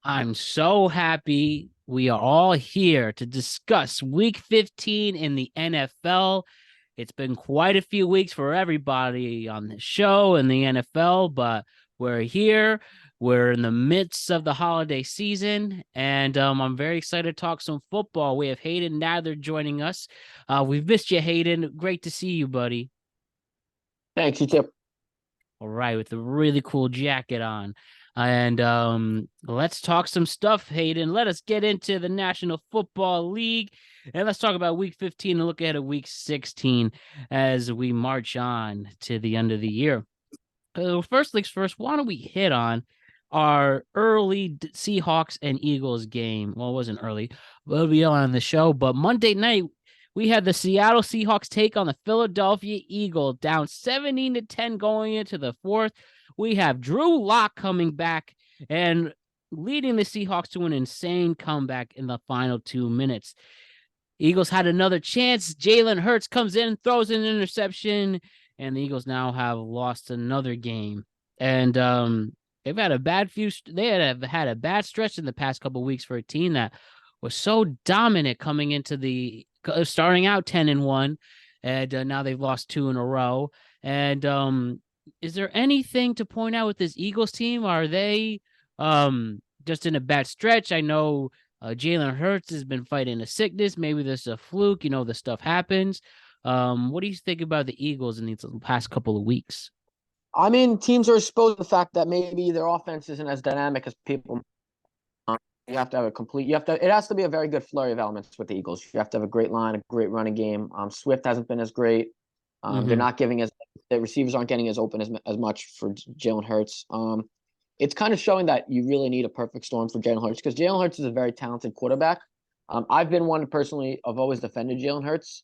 I'm so happy we are all here to discuss week 15 in the NFL. It's been quite a few weeks for everybody on the show and the NFL, but we're here. We're in the midst of the holiday season, and I'm very excited to talk some football. We have Hayden Nather joining us. We've missed you, Hayden. Great to see you, buddy. Thanks, you too. All right, with a really cool jacket on. And let's talk some stuff, Hayden. Let us get into the National Football League and let's talk about week 15 and look ahead at week 16 as we march on to the end of the year. First things first, why don't we hit on our early Seahawks and Eagles game? Well, it wasn't early, we'll be on the show, but Monday night we had the Seattle Seahawks take on the Philadelphia Eagles down 17-10 going into the fourth. We have Drew Lock coming back and leading the Seahawks to an insane comeback in the final 2 minutes. Eagles had another chance. Jalen Hurts comes in, throws an interception, and the Eagles now have lost another game. And they've had a bad few. They have had a bad stretch in the past couple of weeks for a team that was so dominant coming into the starting out 10-1, and now they've lost 2 in a row. And is there anything to point out with this Eagles team? Are they just in a bad stretch? I know Jalen Hurts has been fighting a sickness. Maybe this is a fluke. This stuff happens. What do you think about the Eagles in these past couple of weeks? I mean, teams are exposed to the fact that maybe their offense isn't as dynamic as people. You have to have it has to be a very good flurry of elements with the Eagles. You have to have a great line, a great running game. Swift hasn't been as great. They're not giving the receivers aren't getting as open as much for Jalen Hurts. It's kind of showing that you really need a perfect storm for Jalen Hurts because Jalen Hurts is a very talented quarterback. I've been one personally. I've always defended Jalen Hurts.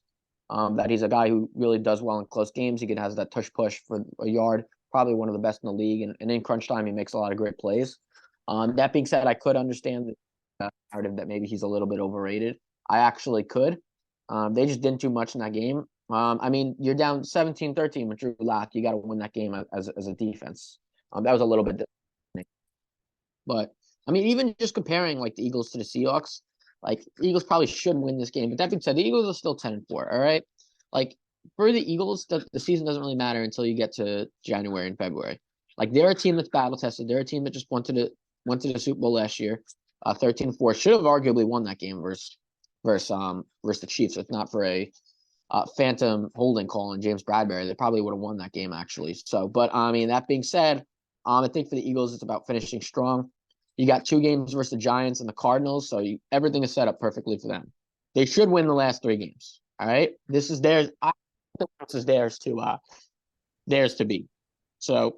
That he's a guy who really does well in close games. He has that tush push for a yard, probably one of the best in the league. And in crunch time, he makes a lot of great plays. That being said, I could understand the narrative that maybe he's a little bit overrated. I actually could. They just didn't do much in that game. I mean, you're down 17-13 with Drew Lock. You got to win that game as a defense. That was a little bit different. But, I mean, even just comparing, like, the Eagles to the Seahawks, like, the Eagles probably should win this game. But that being said, the Eagles are still 10-4, all right? Like, for the Eagles, the season doesn't really matter until you get to January and February. Like, they're a team that's battle-tested. They're a team that just went to the Super Bowl last year, 13-4. Should have arguably won that game versus the Chiefs, if not for a phantom holding call on James Bradbury. They probably would have won that game, actually. So, but, I mean, that being said, I think for the Eagles, it's about finishing strong. You got 2 games versus the Giants and the Cardinals, so everything is set up perfectly for them. They should win the last 3 games. All right, this is theirs. I think this is theirs to beat. So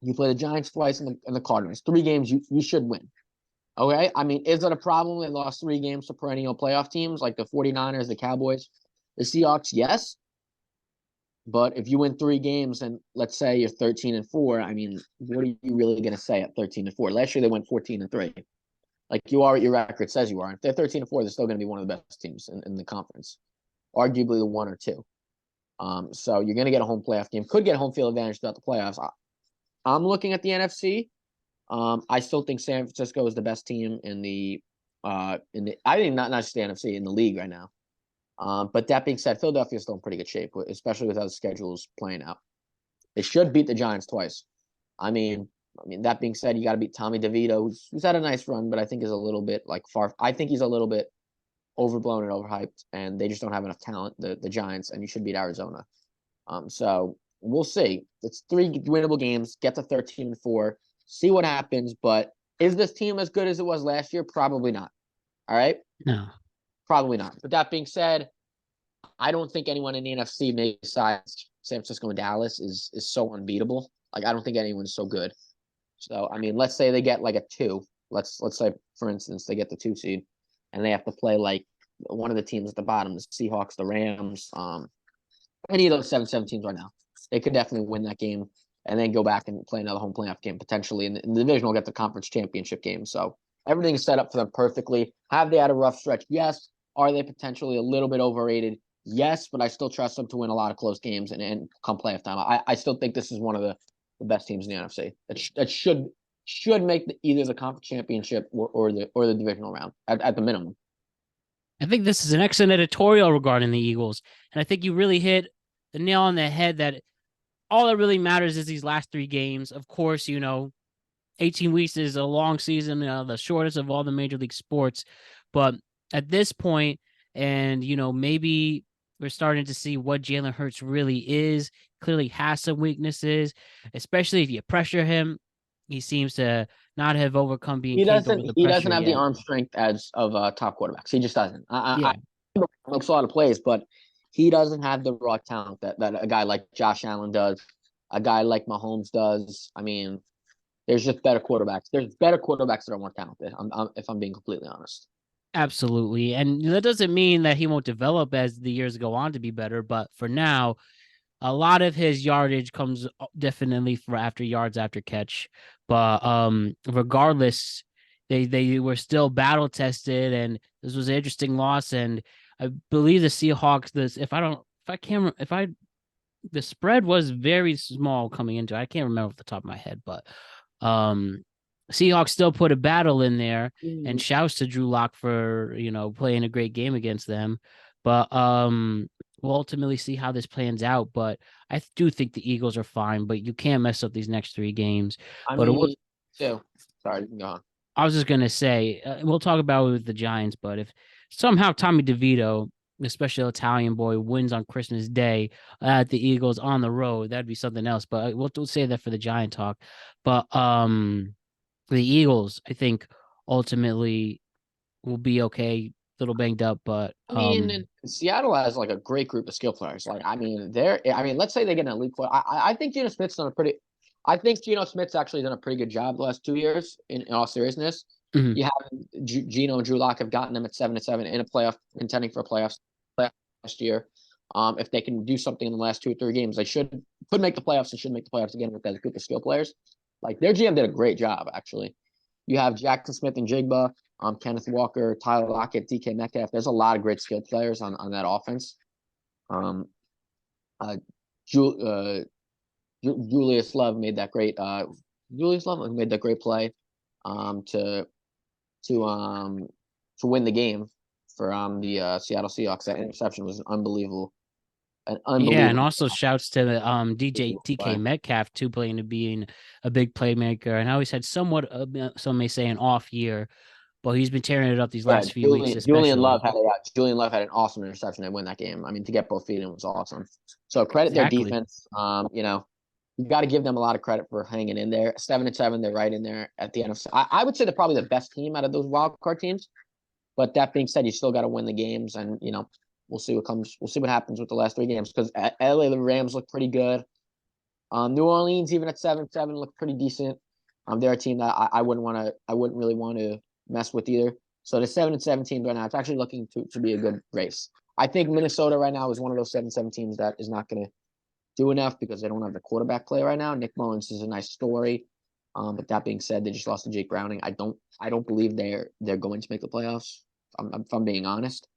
you play the Giants twice and the Cardinals. 3 games you should win. Okay, I mean, is it a problem they lost 3 games to perennial playoff teams like the 49ers, the Cowboys, the Seahawks? Yes. But if you win 3 games and let's say you're 13-4, I mean, what are you really going to say at 13-4? Last year they went 14-3. Like you are what your record says you are. If they're 13-4, they're still going to be one of the best teams in the conference, arguably the 1 or 2. So you're going to get a home playoff game. Could get a home field advantage throughout the playoffs. I'm looking at the NFC. I still think San Francisco is the best team in the I think not just the NFC in the league right now. But that being said, Philadelphia is still in pretty good shape, especially with how the schedule's playing out. They should beat the Giants twice. I mean, that being said, you got to beat Tommy DeVito, who's had a nice run, but I think is a little bit far. I think he's a little bit overblown and overhyped, and they just don't have enough talent, the Giants, and you should beat Arizona. So we'll see. It's 3 winnable games. Get to 13-4. See what happens. But is this team as good as it was last year? Probably not. All right. No. Probably not. But that being said, I don't think anyone in the NFC, maybe besides San Francisco and Dallas, is so unbeatable. Like I don't think anyone's so good. So I mean, let's say they get like a 2. Let's say, for instance, they get the 2 seed, and they have to play like one of the teams at the bottom, the Seahawks, the Rams, any of those 7-7 teams right now. They could definitely win that game and then go back and play another home playoff game potentially. And the division will get the conference championship game. So everything is set up for them perfectly. Have they had a rough stretch? Yes. Are they potentially a little bit overrated? Yes, but I still trust them to win a lot of close games and come playoff time. I still think this is one of the best teams in the NFC. That should should make either the conference championship or the divisional round at the minimum. I think this is an excellent editorial regarding the Eagles. And I think you really hit the nail on the head that all that really matters is these last 3 games. Of course, 18 weeks is a long season, the shortest of all the major league sports. But at this point, and, maybe we're starting to see what Jalen Hurts really is. Clearly has some weaknesses, especially if you pressure him. He seems to not have overcome being caved over the pressure. He doesn't have yet. the arm strength as of top quarterbacks. He just doesn't. Yeah. I looks a lot of plays, but he doesn't have the raw talent that a guy like Josh Allen does, a guy like Mahomes does. I mean, there's just better quarterbacks. There's better quarterbacks that are more talented. If I'm being completely honest. Absolutely. And that doesn't mean that he won't develop as the years go on to be better. But for now, a lot of his yardage comes definitely for yards after catch. But regardless, they were still battle tested, and this was an interesting loss. And I believe the Seahawks, the spread was very small coming into it. I can't remember off the top of my head, but Seahawks still put a battle in there, and shouts to Drew Lock for, playing a great game against them. But we'll ultimately see how this plans out. But I do think the Eagles are fine, but you can't mess up these next 3 games. Sorry, go on. I was just going to say, we'll talk about it with the Giants, but if somehow Tommy DeVito, the special Italian boy, wins on Christmas Day at the Eagles on the road, that'd be something else. But we'll say that for the Giant talk. But the Eagles, I think, ultimately will be okay. A little banged up, but Seattle has like a great group of skill players. Like, let's say they get an elite player. I think Geno Smith's actually done a pretty good job the last 2 years. In all seriousness, you have Geno and Drew Lock have gotten them at 7-7 in a playoff, contending for a playoff last year. If they can do something in the last 2 or 3 games, they could make the playoffs and should make the playoffs again with that group of skill players. Like, their GM did a great job, actually. You have Jackson Smith and Jigba, Kenneth Walker, Tyler Lockett, DK Metcalf. There's a lot of great skill players on that offense. Julius Love made that great. Julius Love made that great play, to win the game for the Seattle Seahawks. That interception was unbelievable. Yeah, and also shouts to the DK Metcalf too, playing to being a big playmaker. And how he's had somewhat, some may say, an off year, but he's been tearing it up these last few weeks. Especially. Julian Love had an awesome interception to win that game. I mean, to get both feet in was awesome. So credit their defense. You got to give them a lot of credit for hanging in there. 7-7, they're right in there at the NFC. I would say they're probably the best team out of those wild card teams. But that being said, you still got to win the games, and we'll see what comes. We'll see what happens with the last 3 games, because at LA the Rams look pretty good. New Orleans, even at 7-7, look pretty decent. They're a team that I wouldn't really want to mess with either. So the 7-7 team right now, it's actually looking to be a good race. I think Minnesota right now is one of those 7-7 teams that is not going to do enough because they don't have the quarterback play right now. Nick Mullins is a nice story. But that being said, they just lost to Jake Browning. I don't believe they're going to make the playoffs. If I'm being honest.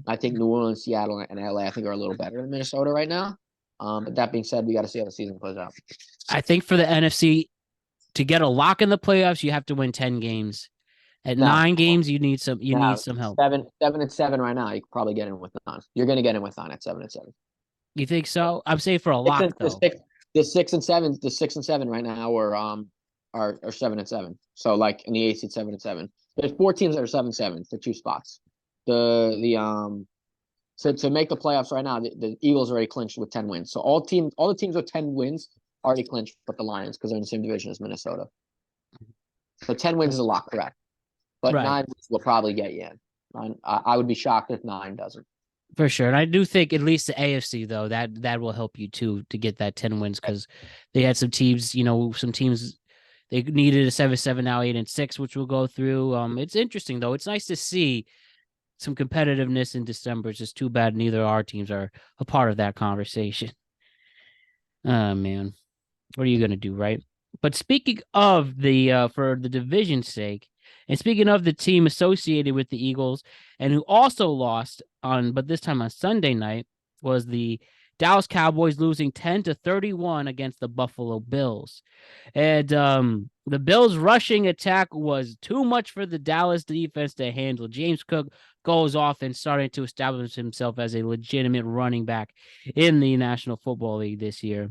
I think New Orleans, Seattle, and LA, I think, are a little better than Minnesota right now. But that being said, we got to see how the season plays out. I think for the NFC, to get a lock in the playoffs, you have to win 10 games. At 9 games, you need some help. 7-7 right now, you could probably get in with 9. You're going to get in with 9 at 7-7. You think so? I'm saying for a lock, though. The 6-7 right now are 7-7. So like in the AC, 7-7. There's 4 teams that are 7-7 for 2 spots. So to make the playoffs right now, the Eagles already clinched with 10 wins. So all the teams with 10 wins already clinched, but the Lions, because they're in the same division as Minnesota. So 10 wins is a lock, correct? But 9 will probably get you in. I would be shocked if 9 doesn't. For sure. And I do think at least the AFC, though, that will help you too to get that 10 wins, because they had some teams, they needed a 7-7, now 8-6, which we'll go through. It's interesting, though. It's nice to see some competitiveness in December. It's just too bad neither of our teams are a part of that conversation. Man, what are you going to do, right? But speaking of for the division's sake, and speaking of the team associated with the Eagles and who also lost but this time on Sunday night, was the Dallas Cowboys, losing 10-31 against the Buffalo Bills. And The Bills' rushing attack was too much for the Dallas defense to handle. James Cook goes off and starting to establish himself as a legitimate running back in the National Football League this year.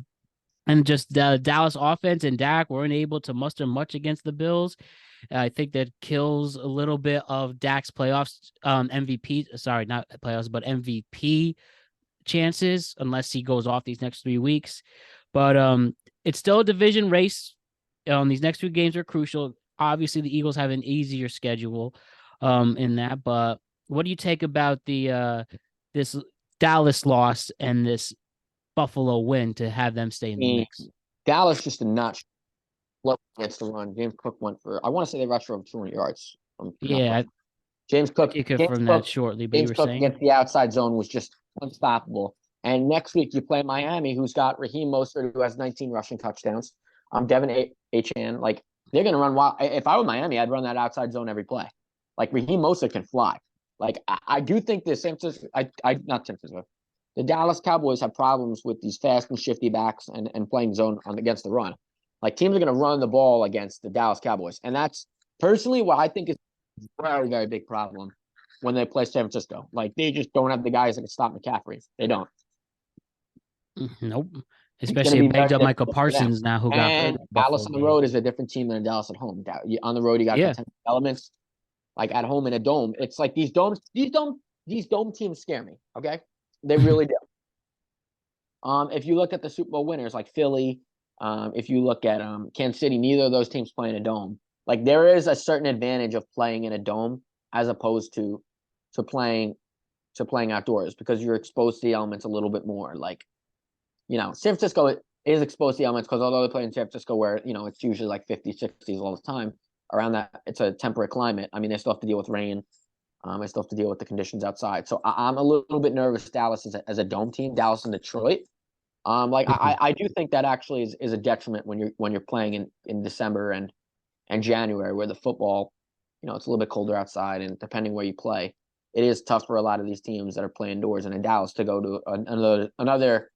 And just the Dallas offense and Dak weren't able to muster much against the Bills. I think that kills a little bit of Dak's playoffs, MVP. Sorry, not playoffs, but MVP chances unless he goes off these next 3 weeks. But it's still a division race. These next 2 games are crucial. Obviously, the Eagles have an easier schedule in that. But what do you take about the this Dallas loss and this Buffalo win to have them stay in the mix? Dallas just did not look against the run. James Cook went for, I want to say they rushed for over 200 yards. Yeah, James Cook, you confirm that shortly, but you were saying against the outside zone was just unstoppable. And next week you play Miami, who's got Raheem Mostert, who has 19 rushing touchdowns. Devin Achane, like they're gonna run wild. If I were Miami, I'd run that outside zone every play. Like Raheem Mostert can fly. Like I do think the the Dallas Cowboys have problems with these fast and shifty backs and playing zone against the run. Like teams are gonna run the ball against the Dallas Cowboys, and that's personally what I think is a very, very big problem when they play San Francisco. Like they just don't have the guys that can stop McCaffrey. They don't. Nope. Especially a banged up Michael Parsons now who got hurt. Dallas on the road is a different team than Dallas at home. On the road, you got contested elements. Like at home in a dome, it's like these dome teams scare me. Okay, they really do. If you look at the Super Bowl winners like Philly, if you look at Kansas City, neither of those teams play in a dome. Like there is a certain advantage of playing in a dome as opposed to playing outdoors because you're exposed to the elements a little bit more. Like, San Francisco is exposed to the elements because although they play in San Francisco where, it's usually like 50s, 60s all the time, around that, it's a temperate climate. I mean, they still have to deal with rain. They still have to deal with the conditions outside. So I'm a little bit nervous Dallas as a dome team, Dallas and Detroit. I do think that actually is a detriment when you're playing in December and January where the football, it's a little bit colder outside and depending where you play, it is tough for a lot of these teams that are playing indoors and in Dallas to go to another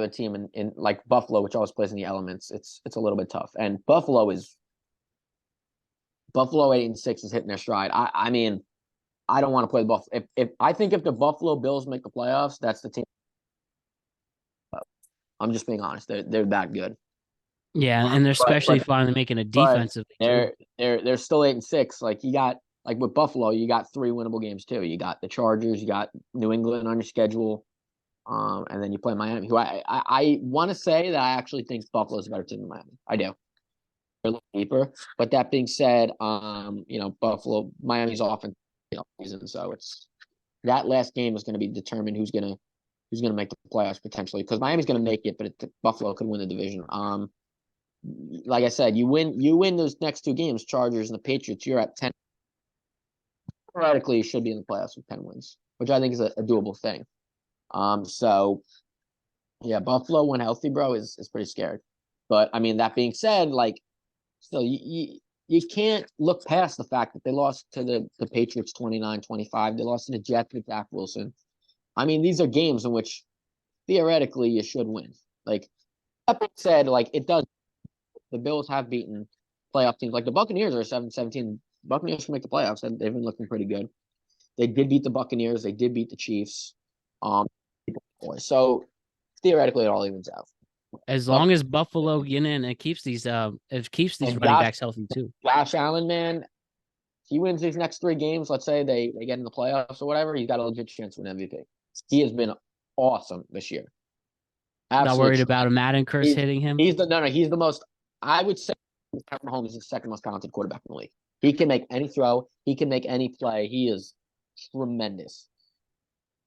team in like Buffalo, which always plays in the elements. It's a little bit tough. And Buffalo 8-6 is hitting their stride. I mean, I don't want to play the Buffalo. If the Buffalo Bills make the playoffs, that's the team. I'm just being honest. They're that good. Yeah, and they're especially finally making a defensive. They're still 8-6. Like you got with Buffalo, you got 3 winnable games too. You got the Chargers, you got New England on your schedule, and then you play Miami. Who I want to say that I actually think Buffalo's a better team than Miami. I do. They're a little deeper, but that being said, Buffalo, Miami's offense, season, so it's that last game is going to be determined who's going to make the playoffs potentially because Miami's going to make it, but Buffalo could win the division. Like I said, you win those next 2 games, Chargers and the Patriots, you're at 10. Theoretically, you should be in the playoffs with 10 wins, which I think is a doable thing. So yeah, Buffalo when healthy, bro, is pretty scared. But I mean, that being said, like still you can't look past the fact that they lost to the Patriots 29-25. They lost to the Jets with Zach Wilson. I mean, these are games in which theoretically you should win. Like that being said, like it does. The Bills have beaten playoff teams. Like the Buccaneers are 7-17. Buccaneers can make the playoffs. They've been looking pretty good. They did beat the Buccaneers. They did beat the Chiefs. So theoretically, it all evens out. As long as Buffalo and it keeps these running backs healthy too. Josh Allen, man, he wins these next 3 games. Let's say they get in the playoffs or whatever. He's got a legit chance to win MVP. He has been awesome this year. Not worried about a Madden curse hitting him. He's the most. I would say Patrick Mahomes is the second most talented quarterback in the league. He can make any throw. He can make any play. He is tremendous.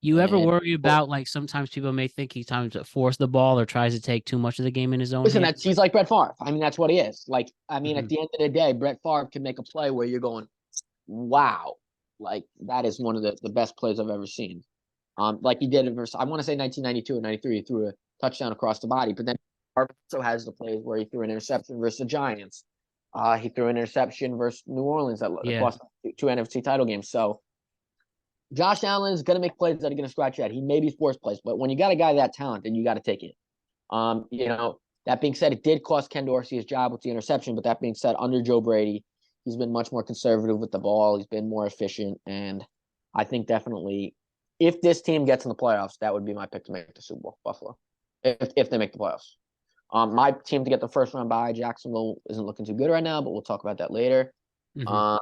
You ever worry about like sometimes people may think he's trying to force the ball or tries to take too much of the game in his own hands? He's like Brett Favre. I mean, that's what he is. Like, I mean, at the end of the day, Brett Favre can make a play where you're going, wow. Like, that is one of the best plays I've ever seen. Like he did it versus, I want to say 1992 or 93, he threw a touchdown across the body, but then also has the plays where he threw an interception versus the Giants. He threw an interception versus New Orleans that lost 2 NFC title games. So Josh Allen is going to make plays that are going to scratch your head. He may be forced plays, but when you got a guy that talented, you got to take it. That being said, it did cost Ken Dorsey his job with the interception. But that being said, under Joe Brady, he's been much more conservative with the ball. He's been more efficient. And I think definitely if this team gets in the playoffs, that would be my pick to make the Super Bowl, Buffalo, if they make the playoffs. My team to get the first round bye, Jacksonville, isn't looking too good right now, but we'll talk about that later. And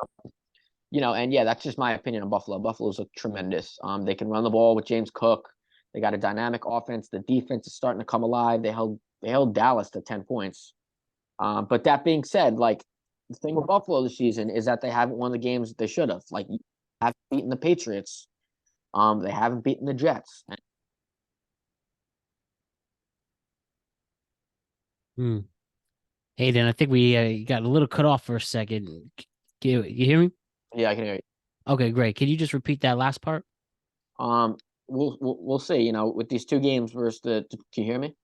yeah, that's just my opinion on Buffalo. Buffalo's look tremendous. They can run the ball with James Cook. They got a dynamic offense. The defense is starting to come alive. They held Dallas to 10 points. But that being said, like the thing with Buffalo this season is that they haven't won the games that they should have. Like, haven't beaten the Patriots. They haven't beaten the Jets. Hayden, I think we got a little cut off for a second. You hear me? Yeah, I can hear you. Okay, great. Can you just repeat that last part? We'll see. You know, with these two games versus can you hear me?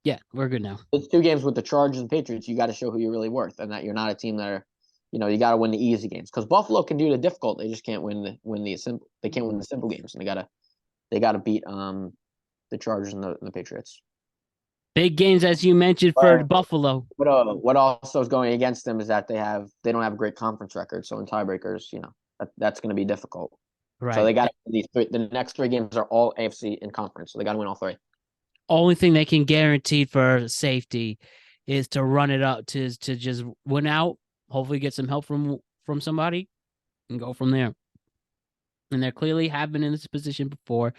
Yeah, we're good now. It's 2 games with the Chargers and Patriots. You got to show who you're really worth, and that you're not a team that are, you got to win the easy games. Because Buffalo can do the difficult. They just can't win the simple. They can't win the simple games, and they gotta beat the Chargers and the Patriots. Big games, as you mentioned, for Buffalo. What also is going against them is that they don't have a great conference record. So in tiebreakers, that's going to be difficult. Right. So they got the next 3 games are all AFC in conference. So they got to win all 3. Only thing they can guarantee for safety is to run it up to just win out. Hopefully, get some help from somebody, and go from there. And they clearly have been in this position before.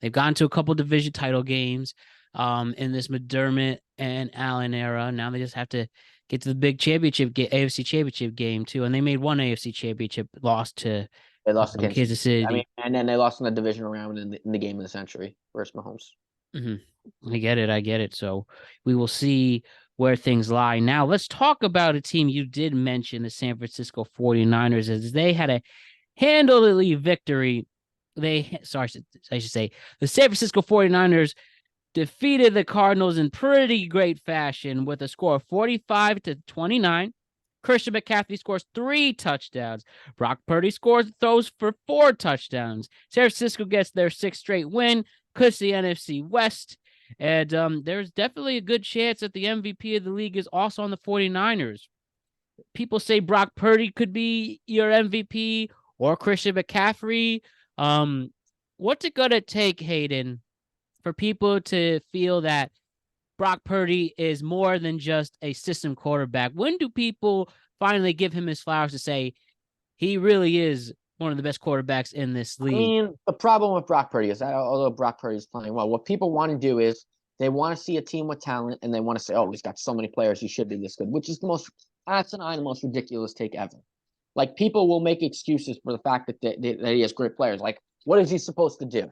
They've gone to a couple division title games in this McDermott and Allen era. Now they just have to get to the big championship, AFC championship game too. And they made one AFC championship, lost to Kansas City. I mean, and then they lost in the divisional round in the game of the century versus Mahomes. I get it. So we will see where things lie. Now let's talk about a team you did mention, the San Francisco 49ers, as they had a handily victory. I should say the San Francisco 49ers defeated the Cardinals in pretty great fashion with a score of 45-29. Christian McCaffrey scores 3 touchdowns. Brock Purdy throws for 4 touchdowns. San Francisco gets their 6th straight win, cushions the NFC West. And there's definitely a good chance that the MVP of the league is also on the 49ers. People say Brock Purdy could be your MVP or Christian McCaffrey. What's it going to take, Hayden, for people to feel that Brock Purdy is more than just a system quarterback? When do people finally give him his flowers to say he really is one of the best quarterbacks in this league? I mean, the problem with Brock Purdy is that although Brock Purdy is playing well, what people want to do is they want to see a team with talent, and they want to say, oh, he's got so many players, he should be this good, which is the most ridiculous take ever. Like, people will make excuses for the fact that he has great players. Like, what is he supposed to do?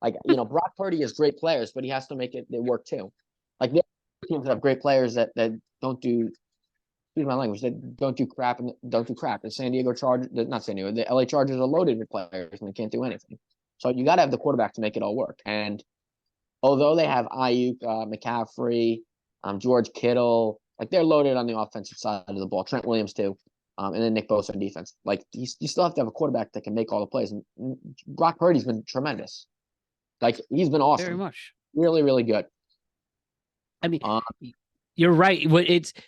Like, Brock Purdy has great players, but he has to make it work too. Like, there are teams that have great players that don't do, excuse my language, that don't do crap. The San Diego Chargers, not San Diego, the LA Chargers are loaded with players and they can't do anything. So you got to have the quarterback to make it all work. And although they have Ayuk, McCaffrey, George Kittle, like, they're loaded on the offensive side of the ball. Trent Williams too. And then Nick Bosa on defense. Like, you still have to have a quarterback that can make all the plays. And Brock Purdy's been tremendous. Like, he's been awesome. Very much. Really, really good. I mean, you're right.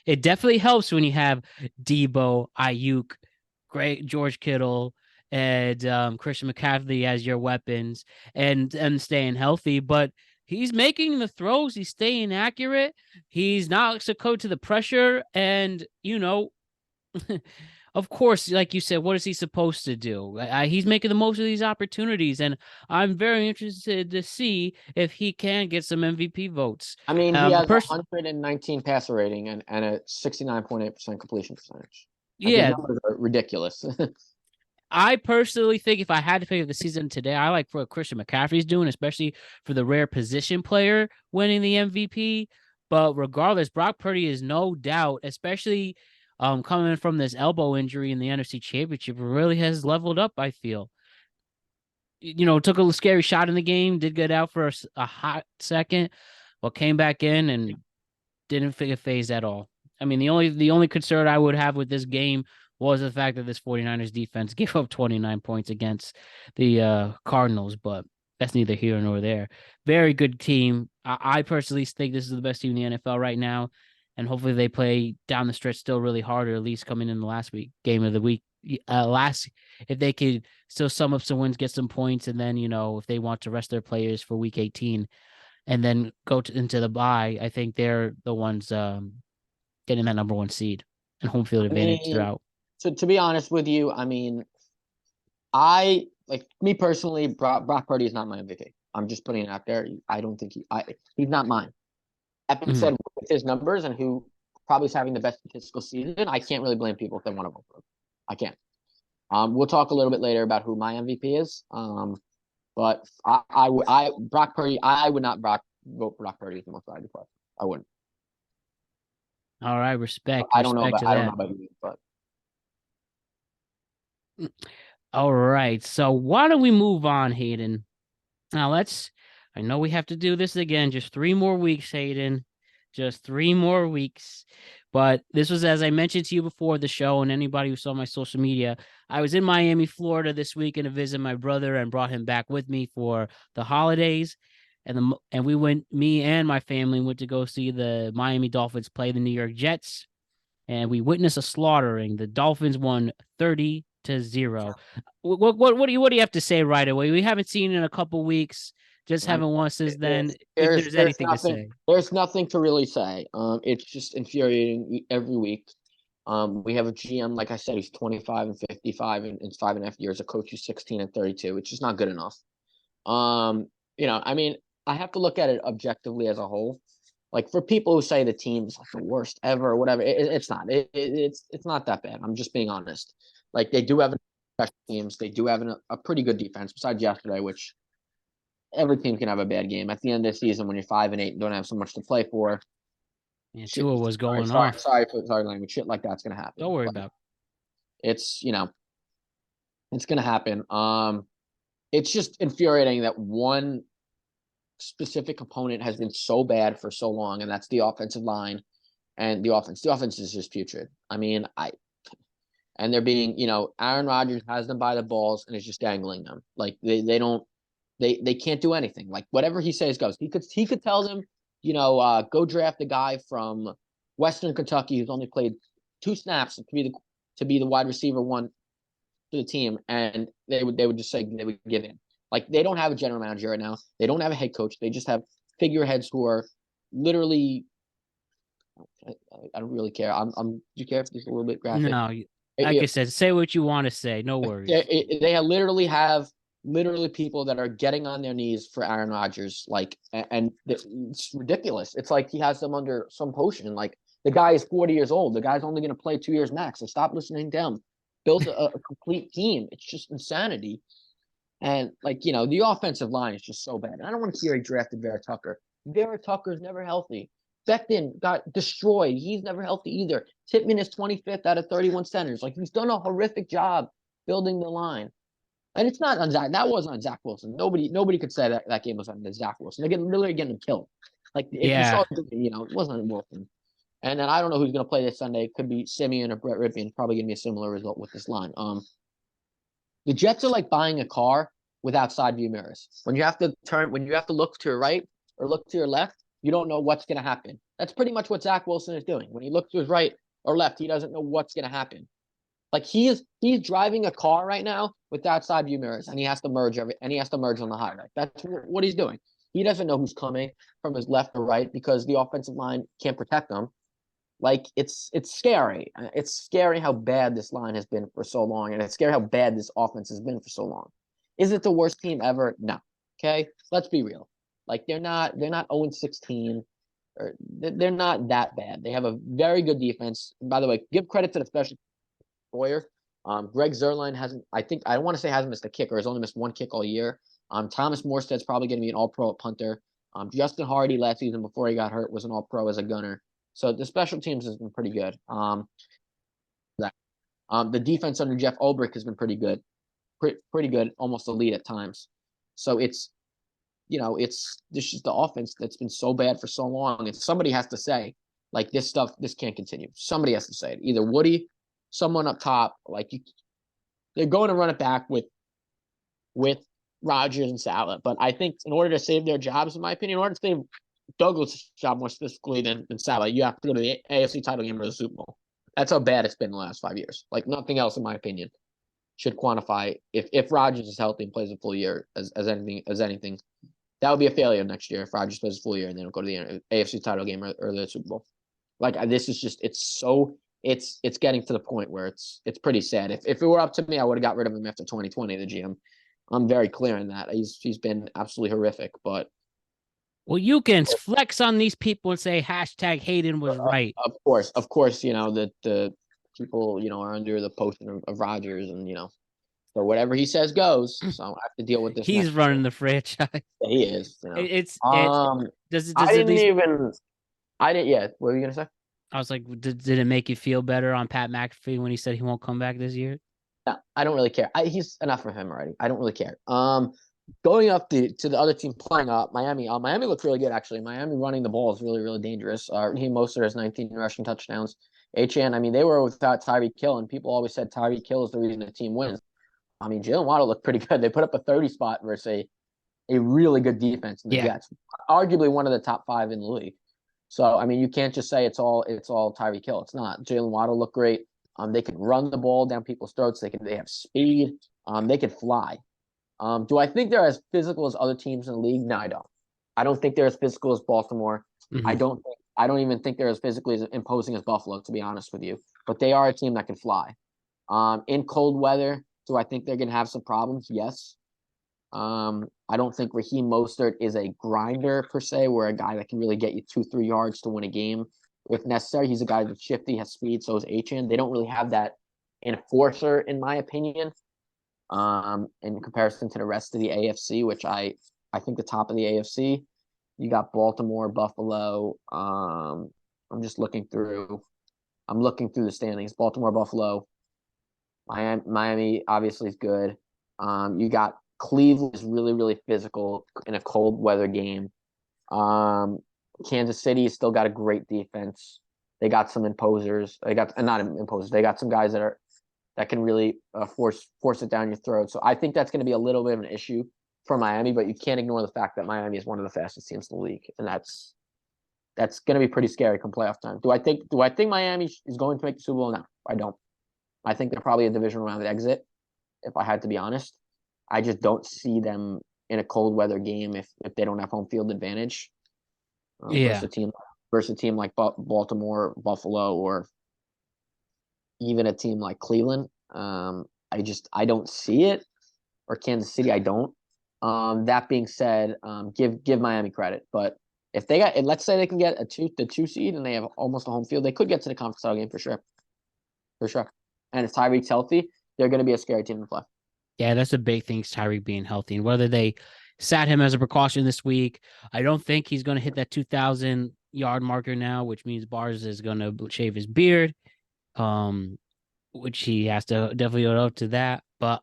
It definitely helps when you have Debo, Ayuk, great George Kittle, and Christian McCaffrey as your weapons, and staying healthy. But he's making the throws. He's staying accurate. He's not succumbed to the pressure. And, of course, like you said, what is he supposed to do? He's making the most of these opportunities, and I'm very interested to see if he can get some MVP votes. I mean, he has 119 passer rating and a 69.8% completion percentage. Like, yeah, his numbers are ridiculous. I personally think if I had to pick the season today, I like what Christian McCaffrey's doing, especially for the rare position player winning the MVP. But regardless, Brock Purdy is no doubt, especially coming from this elbow injury in the NFC Championship, really has leveled up, I feel. Took a scary shot in the game, did get out for a hot second, but came back in and didn't phase at all. I mean, the only concern I would have with this game was the fact that this 49ers defense gave up 29 points against the Cardinals, but that's neither here nor there. Very good team. I personally think this is the best team in the NFL right now. and hopefully they play down the stretch still really hard, or at least coming in the last week game of the week. If they could still sum up some wins, get some points, and then if they want to rest their players for week 18 and then into the bye, I think they're the ones getting that number one seed and home field I advantage mean, throughout. to be honest with you, I mean, I like me personally. Brock Purdy is not my MVP. I'm just putting it out there. I don't think he's not mine. That being Mhm. said, with his numbers and who probably is having the best statistical season, I can't really blame people if they want to vote for him. I can't. We'll talk a little bit later about who my MVP is. But Brock Purdy, I would not vote for Brock Purdy as the most valuable player. I wouldn't. All right, respect I don't know to I don't know that. about you, but All right, so why don't we move on, Hayden? Now I know we have to do this again. Just 3 more weeks, Hayden. Just 3 more weeks. But this was, as I mentioned to you before the show, and anybody who saw my social media, I was in Miami, Florida this weekend to visit my brother and brought him back with me for the holidays. And we went, me and my family went to go see the Miami Dolphins play the New York Jets. And we witnessed a slaughtering. The Dolphins won 30-0. What do you have to say right away? We haven't seen in a couple weeks. Just I mean, haven't won since then. If there's there's anything to nothing say. there's nothing to really say. It's just infuriating every week. We have a GM, like I said, he's 25 and 55 in 5.5 years. A coach who's 16 and 32. It's just not good enough. I mean, I have to look at it objectively as a whole. Like for people who say the team's like the worst ever or whatever, it's not. It's not that bad. I'm just being honest. Like they do have special teams. They do have a pretty good defense besides yesterday, which every team can have a bad game. At the end of the season, when you're 5-8 and don't have so much to play for, And shit. Tua was going off. Sorry, language. Shit like that's gonna Don't happen. worry But about it's it's gonna happen. It's just infuriating that one specific component has been so bad for so long, and that's the offensive line and the offense. The offense is just putrid. I mean, and they're being, Aaron Rodgers has them by the balls and is just dangling them. Like they don't they can't do anything. Like whatever he says goes. He could tell them, go draft a guy from Western Kentucky who's only played 2 snaps to be the wide receiver one to the team, and they would just say they would give in. Like they don't have a general manager right now. They don't have a head coach. They just have figureheads who are literally. I don't really care. Do you care if it's a little bit it. graphic? No, like I said, say what you want to say. No worries. They literally have people that are getting on their knees for Aaron Rodgers, like, and it's ridiculous. It's like he has them under some potion. Like the guy is 40 years old. The guy's only going to play 2 years max. So stop listening to him. Build a complete team. It's just insanity. And the offensive line is just so bad. And I don't want to hear he drafted Vera Tucker. Vera Tucker's never healthy. Becton got destroyed. He's never healthy either. Tippmann is 25th out of 31 centers. Like he's done a horrific job building the line. And it's not on Zach. That wasn't on Zach Wilson. Nobody could say that game was on Zach Wilson. They're literally getting him killed. Like if you Yeah. saw, it wasn't on Wilson. And then I don't know who's going to play this Sunday. It could be Simeon or Brett Ripien. Probably going to be a similar result with this line. The Jets are like buying a car without side view mirrors. When you have to look to your right or look to your left, you don't know what's going to happen. That's pretty much what Zach Wilson is doing. When he looks to his right or left, he doesn't know what's going to happen. Like he's driving a car right now without side view mirrors, and he has to merge on the highway. That's what he's doing. He doesn't know who's coming from his left or right because the offensive line can't protect him. Like it's scary. It's scary how bad this line has been for so long, and it's scary how bad this offense has been for so long. Is it the worst team ever? No. Okay, let's be real. Like they're not 0-16, or they're not that bad. They have a very good defense. And by the way, give credit to the special Boyer. Greg Zerline I want to say hasn't missed a kick, or has only missed one kick all year. Thomas Morstead's probably going to be an all-pro punter. Justin Hardy last season before he got hurt was an all-pro as a gunner. So the special teams has been pretty good. The defense under Jeff Ulbrich has been pretty good, pretty good, almost elite at times. So it's this is the offense that's been so bad for so long, and somebody has to say, like, this can't continue. Somebody has to say it. Either Woody, someone up top, they're going to run it back with Rodgers and Saleh. But I think in order to save their jobs, in my opinion, in order to save Douglas' job more specifically than Salah. You have to go to the AFC title game or the Super Bowl. That's how bad it's been in the last 5 years. Like nothing else, in my opinion, should quantify if Rodgers is healthy and plays a full year as anything. That would be a failure next year if Rodgers plays a full year and they don't go to the AFC title game or the Super Bowl. Like this is just it's getting to the point where it's pretty sad. If it were up to me, I would have got rid of him after 2020. The GM, I'm very clear on that. He's been absolutely horrific, but. Well, you can flex on these people and say hashtag Hayden was right. Of course, the people, are under the potion of Rodgers and, so whatever he says goes. So I have to deal with this. He's running the franchise. He is. It's does I at didn't least, even, I didn't, yeah. What were you going to say? I was like, did it make you feel better on Pat McAfee when he said he won't come back this year? No, I don't really care. He's enough of him already. I don't really care. Going up to the other team playing Miami. Miami looked really good actually. Miami running the ball is really, really dangerous. Raheem Mostert has 19 rushing touchdowns. HN, I mean, they were without Tyreek Hill, and people always said Tyreek Hill is the reason the team wins. I mean, Jalen Waddle looked pretty good. They put up a 30 spot versus a really good defense in the Jets, arguably one of the top 5 in the league. So I mean, you can't just say it's all Tyreek Hill. It's not. Jalen Waddle looked great. They could run the ball down people's throats. They have speed. They could fly. Do I think they're as physical as other teams in the league? No, I don't. I don't think they're as physical as Baltimore. Mm-hmm. I don't even think they're as physically as imposing as Buffalo, to be honest with you. But they are a team that can fly. In cold weather, do I think they're going to have some problems? Yes. I don't think Raheem Mostert is a grinder per se, where a guy that can really get you 2-3 yards to win a game if necessary. He's a guy that's shifty, has speed, so is HN. They don't really have that enforcer, in my opinion. In comparison to the rest of the AFC, which I think the top of the AFC, you got Baltimore, Buffalo. I'm looking through the standings. Baltimore, Buffalo, Miami obviously is good. You got Cleveland is really, really physical in a cold weather game. Kansas City still got a great defense. They got some imposers. They got some guys that can really force it down your throat. So I think that's going to be a little bit of an issue for Miami, but you can't ignore the fact that Miami is one of the fastest teams in the league, and that's going to be pretty scary come playoff time. Do I think Miami is going to make the Super Bowl? No, I don't. I think they're probably a division round exit, if I had to be honest. I just don't see them in a cold weather game if they don't have home field advantage. Versus a team like Baltimore, Buffalo, or even a team like Cleveland. I don't see it, or Kansas City. I don't. That being said, give Miami credit, but if they got, let's say they can get the 2 seed and they have almost a home field, they could get to the conference title game for sure. And if Tyreek's healthy, they're going to be a scary team to play. Yeah, that's a big thing, Tyreek being healthy, and whether they sat him as a precaution this week, I don't think he's going to hit that 2,000 yard marker now, which means Bars is going to shave his beard, which he has to definitely go up to that. But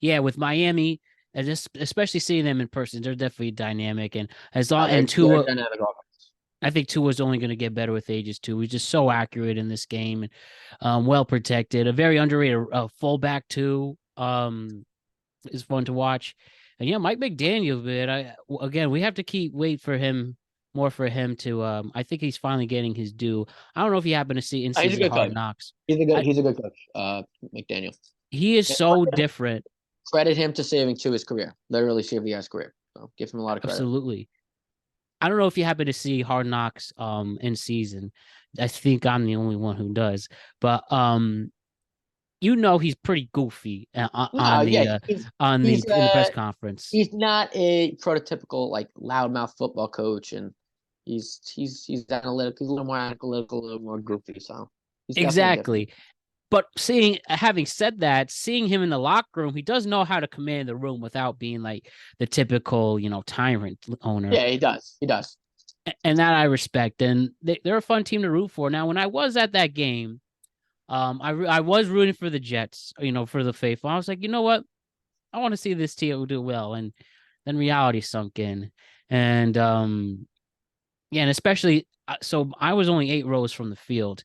yeah, with Miami, and just especially seeing them in person, they're definitely dynamic. And Tua, I think Tua's only going to get better with ages too. He's just so accurate in this game and well protected. A very underrated fullback too. Is fun to watch. And yeah, Mike McDaniel, man. We have to wait for him to. I think he's finally getting his due. I don't know if you happen to see in season Hard Knocks. He's a good coach, McDaniel. He is so different. Credit him to saving his career. Literally saved the guy's career. So give him a lot of credit. Absolutely. I don't know if you happen to see Hard Knocks in season. I think I'm the only one who does. But he's pretty goofy in the press conference. He's not a prototypical like loudmouth football coach, and he's analytical. He's a little more analytical, a little more goofy. So exactly. But having said that, seeing him in the locker room, he does know how to command the room without being like the typical, tyrant owner. Yeah, he does. And that I respect. And they're a fun team to root for. Now, when I was at that game, I was rooting for the Jets, for the faithful. I was like, you know what? I want to see this team do well. And then reality sunk in. And, and especially, so I was only 8 rows from the field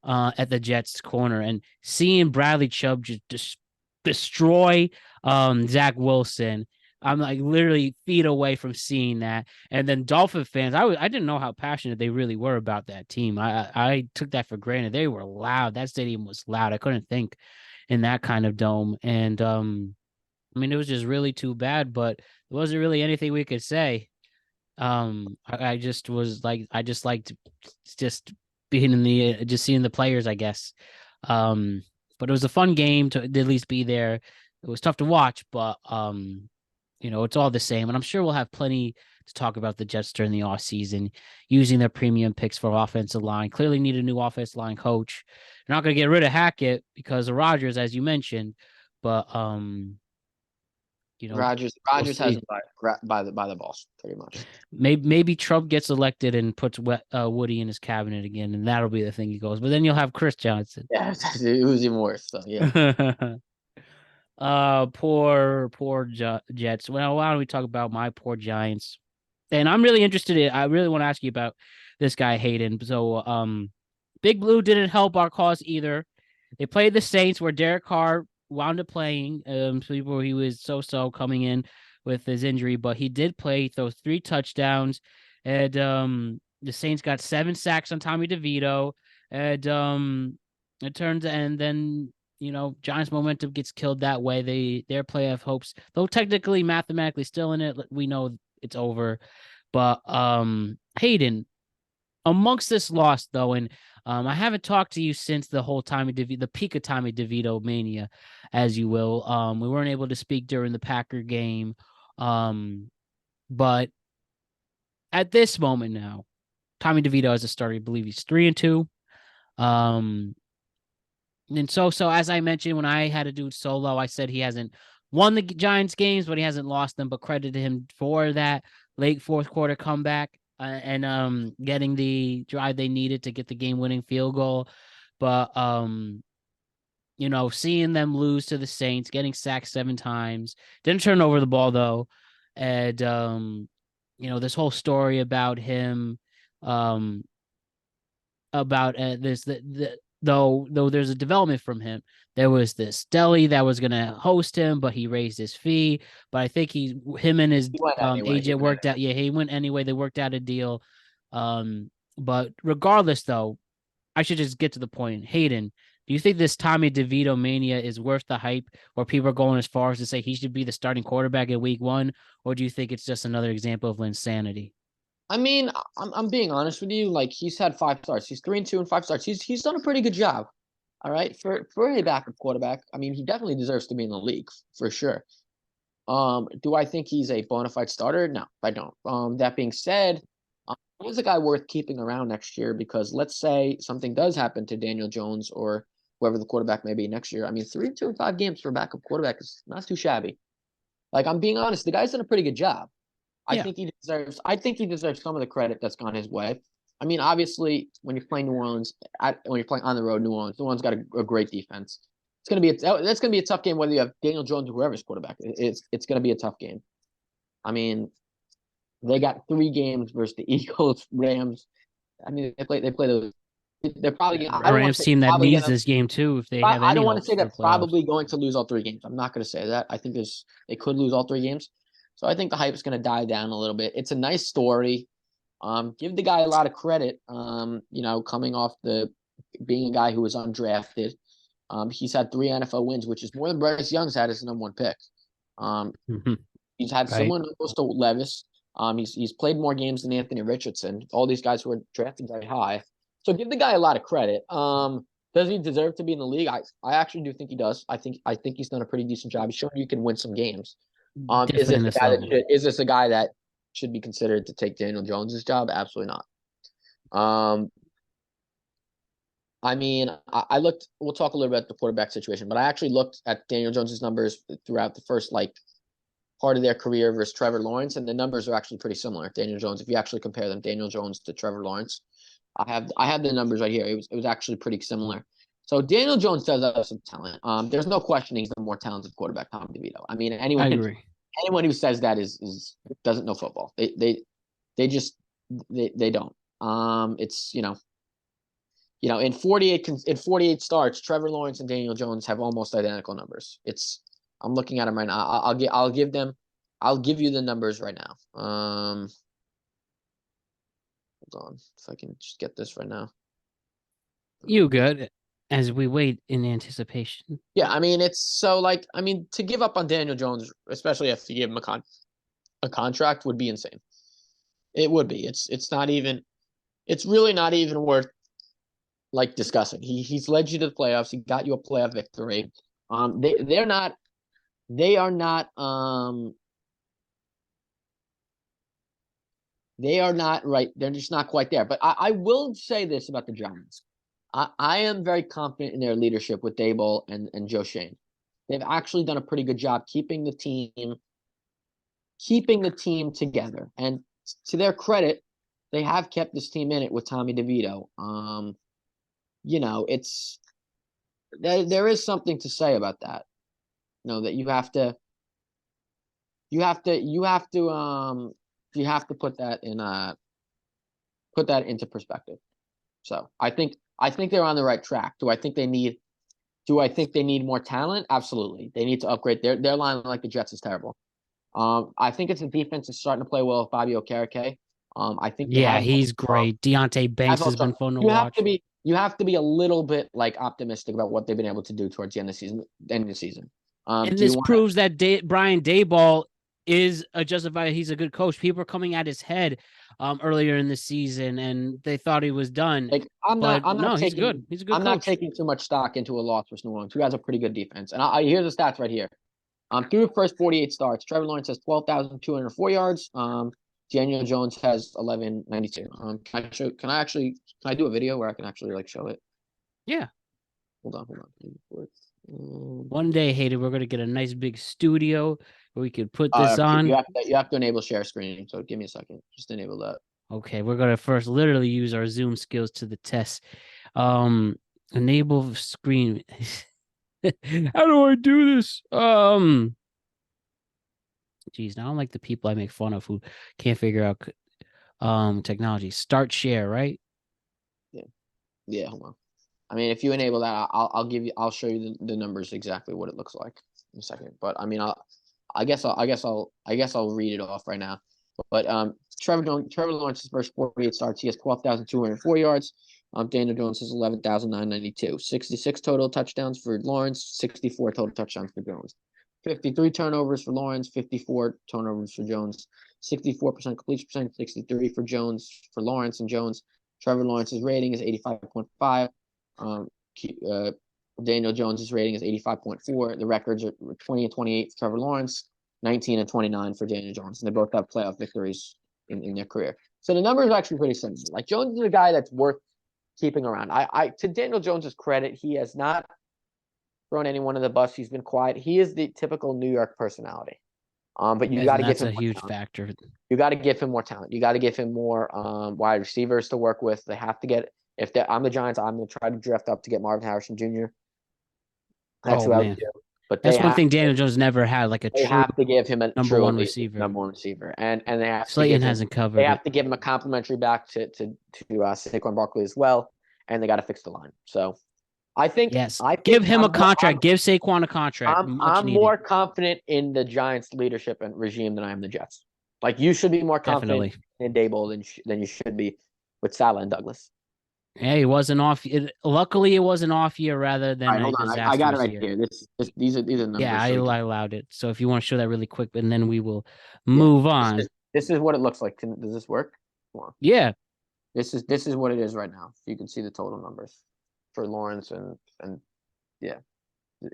at the Jets corner, and seeing Bradley Chubb just destroy Zach Wilson I'm like literally feet away from seeing that. And then Dolphin fans, I didn't know how passionate they really were about that team. I took that for granted. They were loud. That stadium was loud. I couldn't think in that kind of dome. And I mean, it was just really too bad, but there wasn't really anything we could say. I just was like, I just liked just being in the, just seeing the players, I guess. But it was a fun game to at least be there. It was tough to watch, but it's all the same. And I'm sure we'll have plenty to talk about the Jets during the off season, using their premium picks for offensive line. Clearly need a new offensive line coach. They're not going to get rid of Hackett because of Rodgers, as you mentioned, but Rodgers we'll has see. him by the balls, pretty much. Maybe Trump gets elected and puts Woody in his cabinet again, and that'll be the thing he goes. But then you'll have Chris Johnson. Yeah, it was even worse. So yeah. Poor Jets. Well, why don't we talk about my poor Giants? And I'm really interested in. I really want to ask you about this guy Hayden. So, Big Blue didn't help our cause either. They played the Saints, where Derek Carr wound up playing. Where he was so coming in with his injury, but he did play. He throws 3 touchdowns, and the Saints got 7 sacks on Tommy DeVito, and it turns and then Giants momentum gets killed that way. Their playoff hopes, though technically mathematically still in it, we know it's over. But Hayden, amongst this loss though, and I haven't talked to you since the whole the peak of Tommy DeVito mania, as you will. We weren't able to speak during the Packer game, but at this moment now, Tommy DeVito as a starter, I believe he's 3-2. And so as I mentioned, when I had to do solo, I said he hasn't won the Giants games, but he hasn't lost them. But credited him for that late fourth quarter comeback and getting the drive they needed to get the game-winning field goal. But seeing them lose to the Saints, getting sacked 7 times, didn't turn over the ball though, and this whole story about him, about though there's a development from him. There was this deli that was gonna host him, but he raised his fee. But I think him and his He went anyway. agent worked out. Yeah, he went anyway. They worked out a deal. But regardless, though, I should just get to the point. Hayden, do you think this Tommy DeVito mania is worth the hype, or people are going as far as to say he should be the starting quarterback in week 1, or do you think it's just another example of insanity? I mean, I'm being honest with you. Like, he's had 5 starts. He's 3-2 and 5 starts. He's done a pretty good job. All right, for a backup quarterback. I mean, he definitely deserves to be in the league for sure. Do I think he's a bona fide starter? No, I don't. That being said, he's a guy worth keeping around next year, because let's say something does happen to Daniel Jones or whoever the quarterback may be next year. I mean, 3-2 and 5 games for a backup quarterback is not too shabby. Like, I'm being honest, the guy's done a pretty good job. I think he deserves some of the credit that's gone his way. I mean, obviously, when you're playing New Orleans, when you're playing on the road, New Orleans got a great defense. That's gonna be a tough game whether you have Daniel Jones or whoever's quarterback. It's gonna be a tough game. I mean, they got 3 games versus the Eagles, Rams. I mean, they play those. They're probably. I don't want Rams to say team that probably needs gonna. this game too if they have I any don't want to hopes say for they're the playoffs. probably going to lose all 3 games. I'm not going to say that. I think they could lose all 3 games. So I think the hype is going to die down a little bit. It's a nice story. Give the guy a lot of credit. Coming off being a guy who was undrafted. He's had 3 NFL wins, which is more than Bryce Young's had as the number 1 pick. He's had similar numbers to Levis. He's played more games than Anthony Richardson. All these guys who are drafted very high. So give the guy a lot of credit. Does he deserve to be in the league? I actually do think he does. I think he's done a pretty decent job. He's shown you can win some games. Is Definitely in this level. this a guy that should be considered to take Daniel Jones's job? Absolutely not. I mean, I looked. We'll talk a little bit about the quarterback situation, but I actually looked at Daniel Jones's numbers throughout the first part of their career versus Trevor Lawrence, and the numbers are actually pretty similar. Daniel Jones, if you actually compare them, Daniel Jones to Trevor Lawrence, I have the numbers right here. It was actually pretty similar. So Daniel Jones does have some talent. There's no questioning he's the more talented quarterback, Tom DeVito. I mean, I agree. anyone who says that is doesn't know football. They just they don't. It's in 48 starts, Trevor Lawrence and Daniel Jones have almost identical numbers. I'm looking at them right now. I'll give them I'll give you the numbers right now. Hold on, if I can just get this right now. You good? As we wait in anticipation. Yeah, I mean it's so like to give up on Daniel Jones, especially if you give him a contract, would be insane. It would be. It's not even. It's really not even worth like discussing. He's led you to the playoffs. He got you a playoff victory. They're not. They are not. They are not right. They're just not quite there. But I will say this about the Giants. I am very confident in their leadership with Daboll and Joe Shane. They've actually done a pretty good job keeping the team together. And to their credit, they have kept this team in it with Tommy DeVito. It's there is something to say about that. That you have to put that into perspective. So I think they're on the right track. Do I think they need more talent? Absolutely. They need to upgrade their line. Like the Jets is terrible. I think it's the defense is starting to play well with Bobby Okereke. I think he's great. Deontay Banks has been fun to watch. You have to be a little bit like optimistic about what they've been able to do towards the end of the season. And this proves that Brian Daboll is a justified. He's a good coach. People are coming at his head earlier in the season, and they thought he was done. He's good. He's a good coach. I'm not taking too much stock into a loss for New Orleans, who has a pretty good defense. And I hear the stats right here. Through the first 48 starts, Trevor Lawrence has 12,204 yards. Daniel Jones has 1192. Can I do a video where I can actually like show it? Yeah. Hold on. One day, Hayden, we're gonna get a nice big studio where we could put this on. You have to enable share screen. So give me a second. Just enable that. Okay, we're gonna first literally use our Zoom skills to the test. Enable screen. How do I do this? Geez, now I'm like the people I make fun of who can't figure out technology. Start share, right? Yeah, hold on. I mean, if you enable that, I'll show you the numbers exactly what it looks like in a second. But I mean, I guess I'll read it off right now. But Trevor Lawrence's first 48 starts, he has 12,204 yards. Daniel Jones has 11,992. 66 total touchdowns for Lawrence, 64 total touchdowns for Jones. 53 turnovers for Lawrence, 54 turnovers for Jones. 64% completion percentage, 63 for Jones, for Lawrence and Jones. Trevor Lawrence's rating is 85.5. Daniel Jones's rating is 85.4. The records are 20 and 28 for Trevor Lawrence, 19 and 29 for Daniel Jones, and they both have playoff victories in their career. So the numbers are actually pretty similar. Like Jones is a guy that's worth keeping around. I to Daniel Jones's credit, he has not thrown anyone in the bus. He's been quiet. He is the typical New York personality. But you got to give him a huge factor. You got to give him more talent. You got to give him more wide receivers to work with. They have to get. I'm the Giants, I'm going to try to draft up to get Marvin Harrison Jr. That's who I would do. But that's one thing Daniel Jones never had, like they have to give him a number one receiver. And they have Slayton hasn't covered. They have to give him a complimentary back to Saquon Barkley as well, and they got to fix the line. So I think give him a contract. Give Saquon a contract. I'm more confident in the Giants' leadership and regime than I am the Jets. Like you should be more confident in Daboll than you should be with Saleh and Douglas. Yeah, it wasn't off. Luckily, it was an off year rather than a disastrous I got it right year. here. These are numbers. Yeah, I allowed it. So if you want to show that really quick, and then we will move on. This is what it looks like. Does this work? Yeah. This is what it is right now. You can see the total numbers for Lawrence and yeah.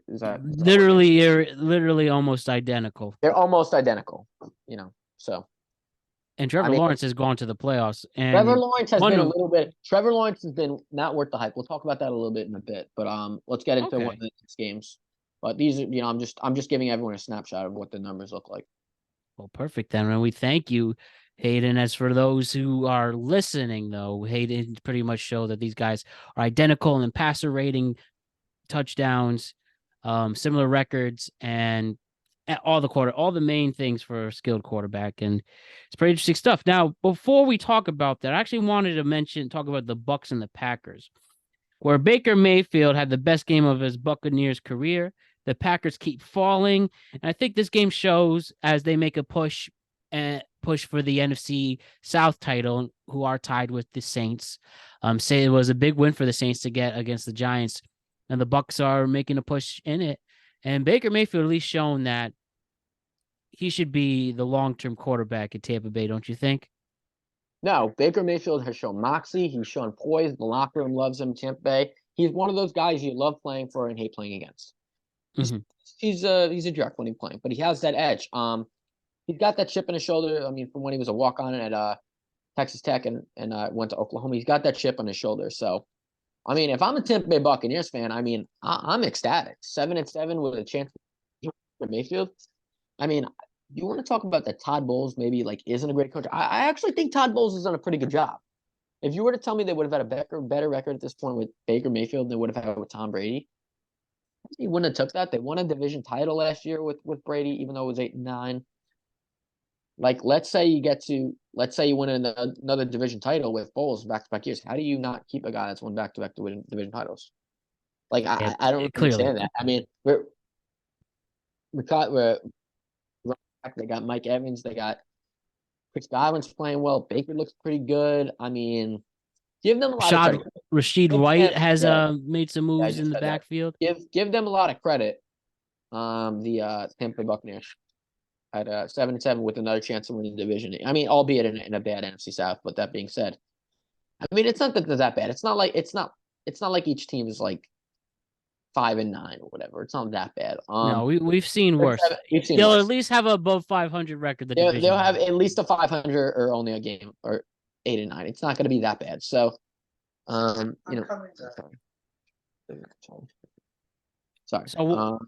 Is that literally almost identical. They're almost identical. So. And Trevor Lawrence has gone to the playoffs. And Trevor Lawrence has been a little bit. Trevor Lawrence has been not worth the hype. We'll talk about that a little bit in a bit. But let's get into one of the next games. But these are, I'm just giving everyone a snapshot of what the numbers look like. Well, perfect then. And we thank you, Hayden. As for those who are listening, though, Hayden pretty much showed that these guys are identical in passer rating, touchdowns, similar records, and all the main things for a skilled quarterback, and it's pretty interesting stuff. Now, before we talk about that, I actually wanted to talk about the Bucs and the Packers, where Baker Mayfield had the best game of his Buccaneers career. The Packers keep falling. And I think this game shows as they make a push for the NFC South title, who are tied with the Saints. Say it was a big win for the Saints to get against the Giants, and the Bucks are making a push in it. And Baker Mayfield at least shown that he should be the long-term quarterback at Tampa Bay, don't you think? No, Baker Mayfield has shown moxie. He's shown poise. The locker room loves him. Tampa Bay. He's one of those guys you love playing for and hate playing against. He's Mhm. he's a jerk when he's playing, but he has that edge. He's got that chip in his shoulder. I mean, from when he was a walk-on at Texas Tech and went to Oklahoma, he's got that chip on his shoulder. So, I mean, if I'm a Tampa Bay Buccaneers fan, I mean, I'm ecstatic. 7-7 with a chance for Mayfield. I mean, you want to talk about that Todd Bowles maybe like isn't a great coach? I actually think Todd Bowles has done a pretty good job. If you were to tell me they would have had a better record at this point with Baker Mayfield than they would have had with Tom Brady, he wouldn't have took that. They won a division title last year with Brady, even though it was 8-9. Like, let's say you win another division title with Bowles back-to-back years. How do you not keep a guy that's won back-to-back division titles? Like, I don't Clearly. understand that. I mean, they got Mike Evans, they got Chris Godwin's playing well. Baker looks pretty good. I mean, give them a lot of credit. Rashid White has made some moves in the that. backfield. Give them a lot of credit. The Tampa Bay Buccaneers at 7-7 with another chance to win the division. I mean, albeit in a bad NFC South. But that being said, I mean, it's not that they're that bad. It's not like each team is like 5-9 or whatever. It's not that bad. No, we've seen worse. They'll at least have above 500 record. They'll have at least a 500 or only a game or 8-9. It's not going to be that bad. So, you know, sorry. So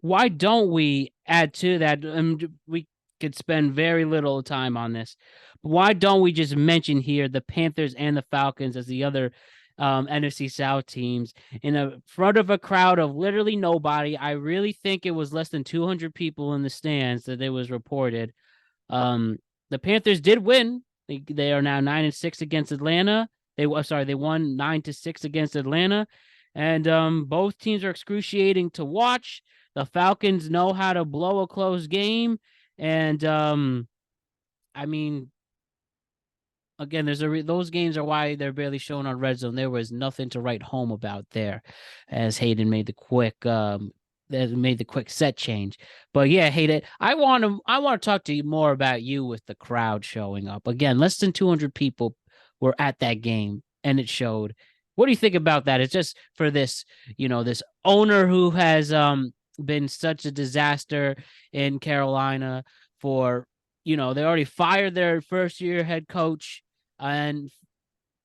why don't we add to that? We could spend very little time on this. But why don't we just mention here the Panthers and the Falcons as the other NFC South teams in a front of a crowd of literally nobody? I really think it was less than 200 people in the stands that it was reported. The Panthers did win. They are now 9-6 against Atlanta. They won 9-6 against Atlanta, and both teams are excruciating to watch. The Falcons know how to blow a close game, and I mean, again, those games are why they're barely shown on Red Zone. There was nothing to write home about there, as Hayden made the quick set change. But yeah, Hayden, I want to talk to you more about you with the crowd showing up. Again, less than 200 people were at that game, and it showed. What do you think about that? It's just for this, this owner who has been such a disaster in Carolina for, they already fired their first year head coach. And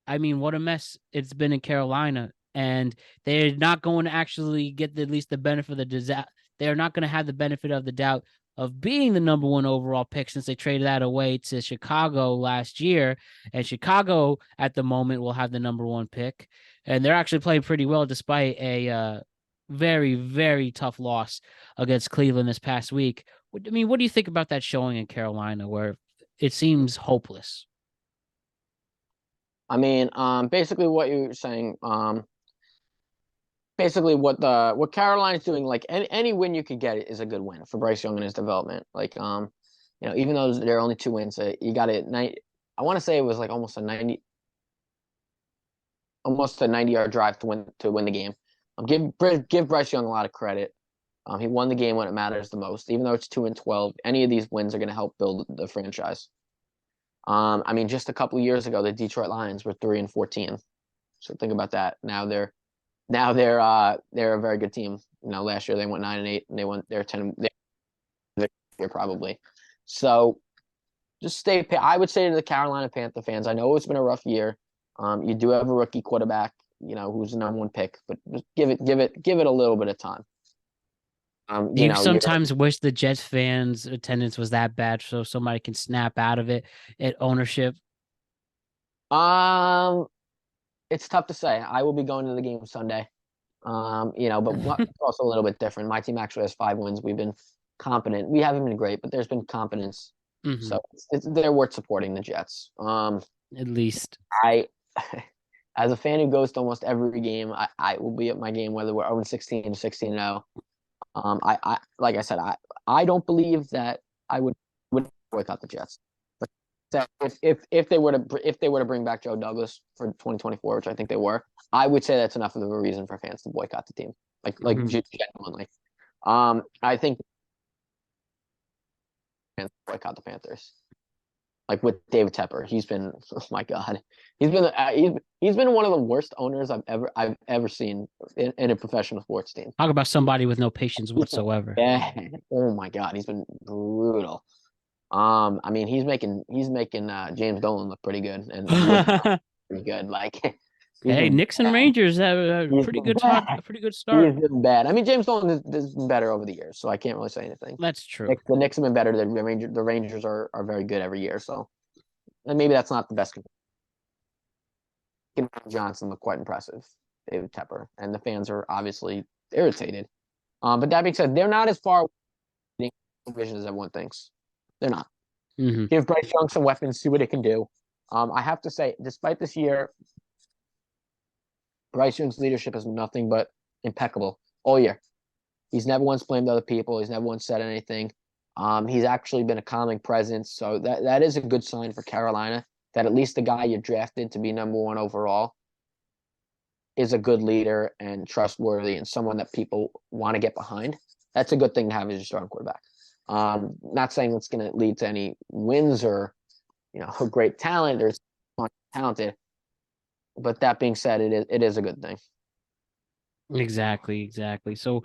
I mean, what a mess it's been in Carolina. And they're not going to actually get at least the benefit of the they're not going to have the benefit of the doubt of being the number one overall pick since they traded that away to Chicago last year. And Chicago at the moment will have the number one pick. And they're actually playing pretty well despite a very, very tough loss against Cleveland this past week. I mean, what do you think about that showing in Carolina where it seems hopeless? I mean, basically what you're saying, basically what Carolina's doing, like any win you could get is a good win for Bryce Young and his development. Like, even though there are only 2 wins, you got it. I want to say it was like almost a 90-yard drive to win the game. Give Bryce Young a lot of credit. He won the game when it matters the most. Even though it's 2-12, any of these wins are going to help build the franchise. I mean, just a couple of years ago, the Detroit Lions were 3-14. So think about that. Now they're a very good team. Last year they went 9-8, and they're 10. They're probably. So just stay. I would say to the Carolina Panther fans, I know it's been a rough year. You do have a rookie quarterback, who's the number one pick, but just give it a little bit of time. You sometimes wish the Jets fans' attendance was that bad so somebody can snap out of it at ownership. It's tough to say. I will be going to the game Sunday. But it's also a little bit different. My team actually has 5 wins. We've been competent. We haven't been great, but there's been competence. Mm-hmm. So they're worth supporting the Jets. At least as a fan who goes to almost every game, I will be at my game whether we're 0-16 or 16-0. I like I said, I don't believe that I would boycott the Jets. But if they were to bring back Joe Douglas for 2024, which I think they were, I would say that's enough of a reason for fans to boycott the team. Genuinely. I think fans boycott the Panthers. Like with David Tepper, he's been, oh my God, he's been one of the worst owners I've ever seen in a professional sports team. Talk about somebody with no patience whatsoever. Yeah. Oh my God, he's been brutal. I mean, he's making James Dolan look pretty good, and pretty good. Like, hey, Knicks and Rangers have a pretty good start. He's been bad. I mean, James Dolan has been better over the years, so I can't really say anything. That's true. The Knicks have been better. The Rangers are very good every year, so and maybe that's not the best. Johnson looked quite impressive, David Tepper, and the fans are obviously irritated. But that being said, they're not as far division as everyone thinks. They're not. Mm-hmm. Give Bryce Young some weapons, see what it can do. I have to say, despite this year, Bryce Young's leadership has been nothing but impeccable all year. He's never once blamed other people. He's never once said anything. He's actually been a calming presence. So that is a good sign for Carolina, that at least the guy you drafted to be number 1 overall is a good leader and trustworthy and someone that people want to get behind. That's a good thing to have as your starting quarterback. Not saying it's going to lead to any wins or, great talent or talented. But that being said, it is a good thing. Exactly. So,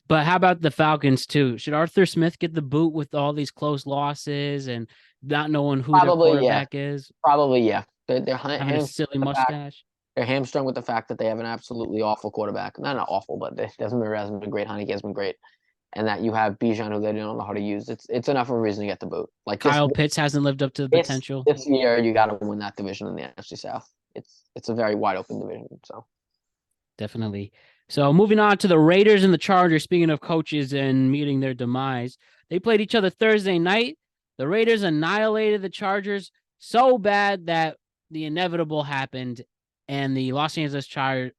but how about the Falcons too? Should Arthur Smith get the boot with all these close losses and not knowing who their quarterback is? Probably, yeah. They're having a silly mustache. They're hamstrung with the fact that they have an absolutely awful quarterback. Not awful, but Desmond Ridder hasn't been great. Heineke has been great. And that you have Bijan, who they don't know how to use. It's enough of a reason to get the boot. Like Kyle Pitts hasn't lived up to the potential. This year, you got to win that division in the NFC South. It's a very wide open division. So definitely. So moving on to the Raiders and the Chargers. Speaking of coaches and meeting their demise, they played each other Thursday night. The Raiders annihilated the Chargers so bad that the inevitable happened, and the Los Angeles Chargers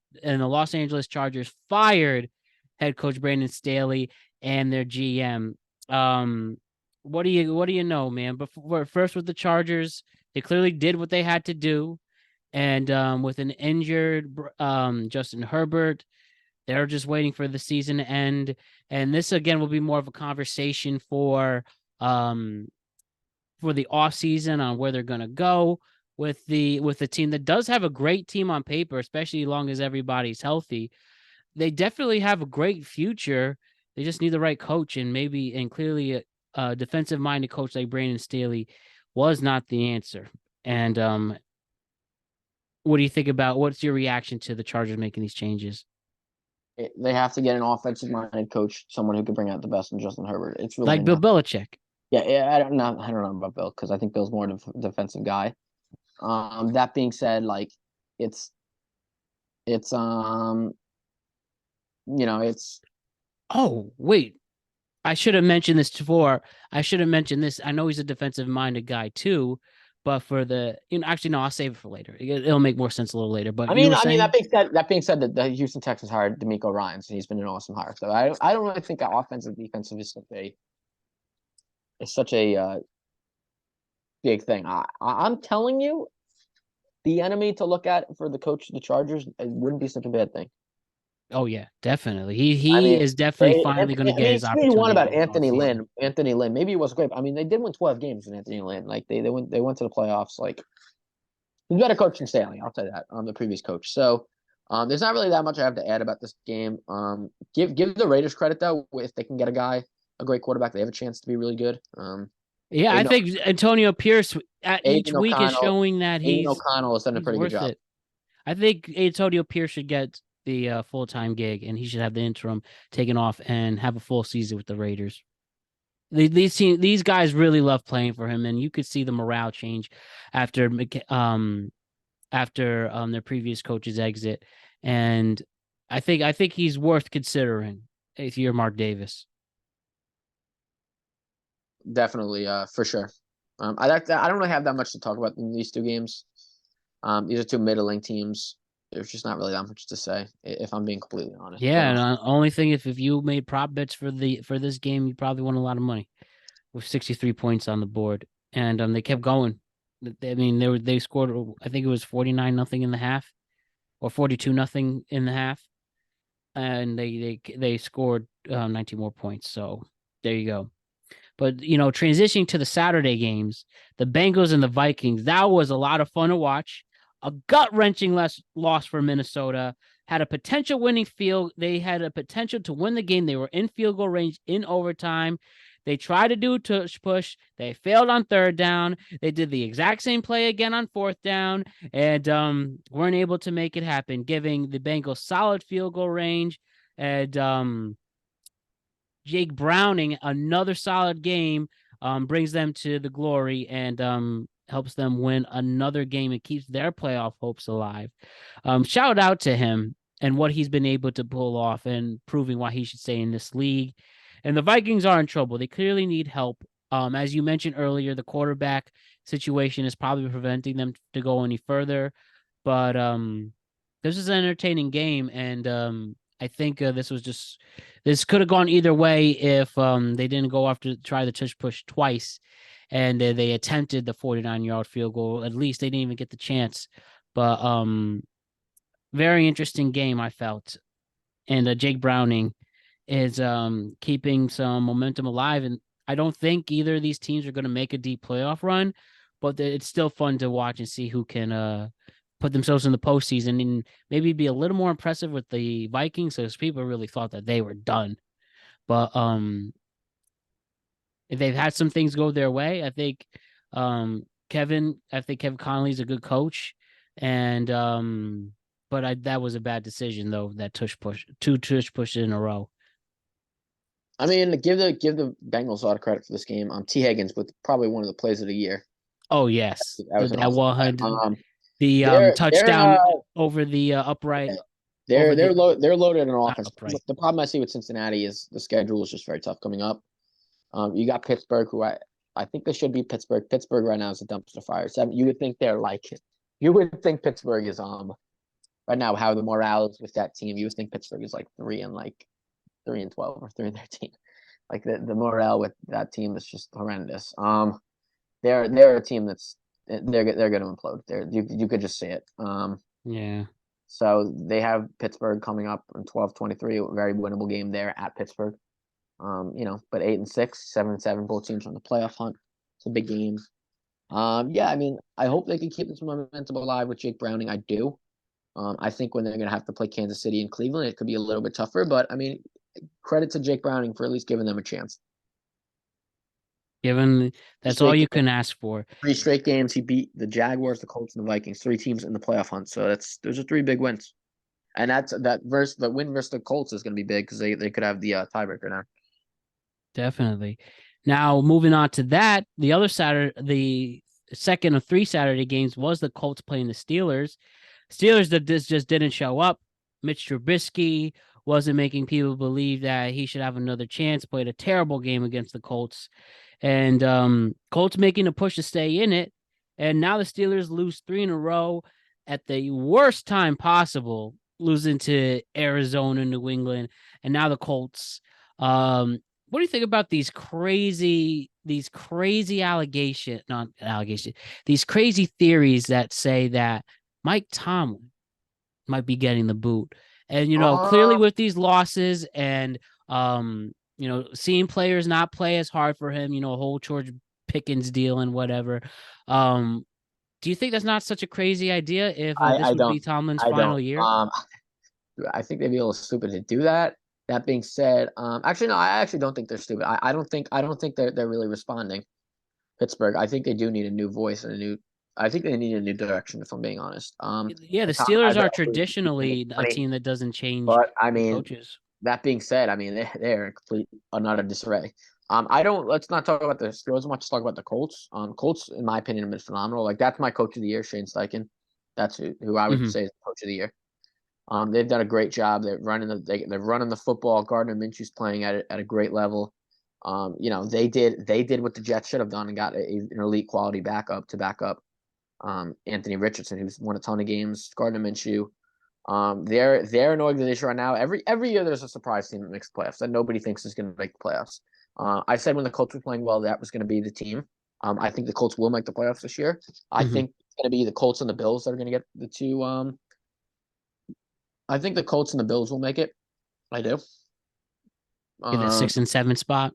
fired head coach Brandon Staley and their GM. What do you know, man? First with the Chargers, they clearly did what they had to do, and with an injured Justin Herbert, they're just waiting for the season to end. And this again will be more of a conversation for the off season on where they're gonna go with the team that does have a great team on paper, especially as long as everybody's healthy. They definitely have a great future. They just need the right coach, and clearly a defensive-minded coach like Brandon Staley was not the answer. And what do you think about? What's your reaction to the Chargers making these changes? They have to get an offensive-minded coach, someone who can bring out the best in Justin Herbert. It's really like Bill Belichick. Yeah, I don't know about Bill because I think Bill's more of a defensive guy. That being said, like it's Oh, wait. I should have mentioned this before. I know he's a defensive-minded guy too, but for the actually no, I'll save it for later. It'll make more sense a little later. But that being said, that the Houston Texans hired DeMeco Ryans, and he's been an awesome hire. So I don't really think that offensive defensive is such a big thing. I'm telling you, the enemy to look at for the coach of the Chargers, it wouldn't be such a bad thing. Oh yeah, definitely. He is definitely finally going to get his opportunity. One about Anthony Lynn. Anthony Lynn, maybe he was great. I mean, they did win 12 games with Anthony Lynn. Like they went to the playoffs. Like he's better coach than Staley. I'll say that. The previous coach. So there's not really that much I have to add about this game. Give the Raiders credit though. If they can get a great quarterback, they have a chance to be really good. Yeah, I think Antonio Pierce each week is showing that O'Connell has done a pretty good job. I think Antonio Pierce should get the full-time gig, and he should have the interim taken off and have a full season with the Raiders. These guys really love playing for him, and you could see the morale change after their previous coach's exit. And I think he's worth considering if you're Mark Davis. Definitely, for sure. I don't really have that much to talk about in these two games. These are two middling teams. There's just not really that much to say, if I'm being completely honest. Yeah, and only thing if you made prop bets for this game, you probably won a lot of money with 63 points on the board, and they kept going. I mean, they scored. I think it was 49-0 in the half, or 42-0 in the half, and they scored 19 more points. So there you go. But transitioning to the Saturday games, the Bengals and the Vikings, that was a lot of fun to watch. A gut-wrenching loss for Minnesota. Had a potential winning field. They had a potential to win the game. They were in field goal range in overtime. They tried to do a tush push. They failed on third down. They did the exact same play again on fourth down, and weren't able to make it happen, giving the Bengals solid field goal range. And Jake Browning, another solid game, brings them to the glory and helps them win another game and keeps their playoff hopes alive. Shout out to him and what he's been able to pull off and proving why he should stay in this league. And the Vikings are in trouble. They clearly need help. As you mentioned earlier, the quarterback situation is probably preventing them to go any further. But this is an entertaining game, and I think this could have gone either way if they didn't go after try the tush push twice, and they attempted the 49-yard field goal. At least they didn't even get the chance. But very interesting game, I felt. And Jake Browning is keeping some momentum alive, and I don't think either of these teams are going to make a deep playoff run, but it's still fun to watch and see who can put themselves in the postseason and maybe be a little more impressive with the Vikings, because people really thought that they were done. But if they've had some things go their way, I think Kevin Conley's a good coach, and that was a bad decision though. That two tush pushes in a row. I mean, give the Bengals a lot of credit for this game. T. Higgins with probably one of the plays of the year. Oh yes, That was an awesome 100. They're Touchdown over the upright. They're loaded on offense. Upright. The problem I see with Cincinnati is the schedule is just very tough coming up. You got Pittsburgh, who I think they should be Pittsburgh. Pittsburgh right now is a dumpster fire. So you would think you would think Pittsburgh is right now how the morale is with that team. You would think Pittsburgh is like 3-12 or 3-13. Like the morale with that team is just horrendous. They're a team that's they're going to implode. You could just see it. Yeah. So they have Pittsburgh coming up in 12-23, a very winnable game there at Pittsburgh. But 8-6, 7-7, both teams on the playoff hunt. It's a big game. Yeah, I mean, I hope they can keep this momentum alive with Jake Browning. I do. I think when they're going to have to play Kansas City and Cleveland, it could be a little bit tougher. But I mean, credit to Jake Browning for at least giving them a chance. That's all you can ask for. 3 straight games, he beat the Jaguars, the Colts, and the Vikings. 3 teams in the playoff hunt. So those are 3 big wins. And the win versus the Colts is going to be big because they could have the tiebreaker now. Definitely. Now moving on to that, the other Saturday, the second of 3 Saturday games was the Colts playing the Steelers. Steelers that just didn't show up. Mitch Trubisky wasn't making people believe that he should have another chance. Played a terrible game against the Colts, and Colts making a push to stay in it. And now the Steelers lose 3 in a row at the worst time possible, losing to Arizona, New England, and now the Colts. What do you think about these crazy these crazy theories that say that Mike Tomlin might be getting the boot? And, clearly with these losses and, seeing players not play as hard for him, a whole George Pickens deal and whatever. Do you think that's not such a crazy idea if this would be Tomlin's final year? I think they'd be a little stupid to do that. That being said, actually, no, I actually don't think they're stupid. I don't think they're really responding. Pittsburgh, I think they do need a new voice and I think they need a new direction, if I'm being honest. Yeah, the Steelers are traditionally a team that doesn't change coaches. That being said, I mean, they're in complete another disarray. Let's not talk about the Steelers as much as talk about the Colts. Colts, in my opinion, have been phenomenal. Like, that's my coach of the year, Shane Steichen. That's who I would say is coach of the year. They've done a great job. They're running the football. Gardner Minshew's playing at a great level. They did what the Jets should have done and got an elite quality backup to back up Anthony Richardson, who's won a ton of games, Gardner Minshew. They're an organization right now. Every year there's a surprise team that makes the playoffs that nobody thinks is going to make the playoffs. I said when the Colts were playing well, that was going to be the team. I think the Colts will make the playoffs this year. I Mm-hmm. think it's going to be the Colts and the Bills that are going to get the two. I think the Colts and the Bills will make it. I do. Get the 6 and 7 spot.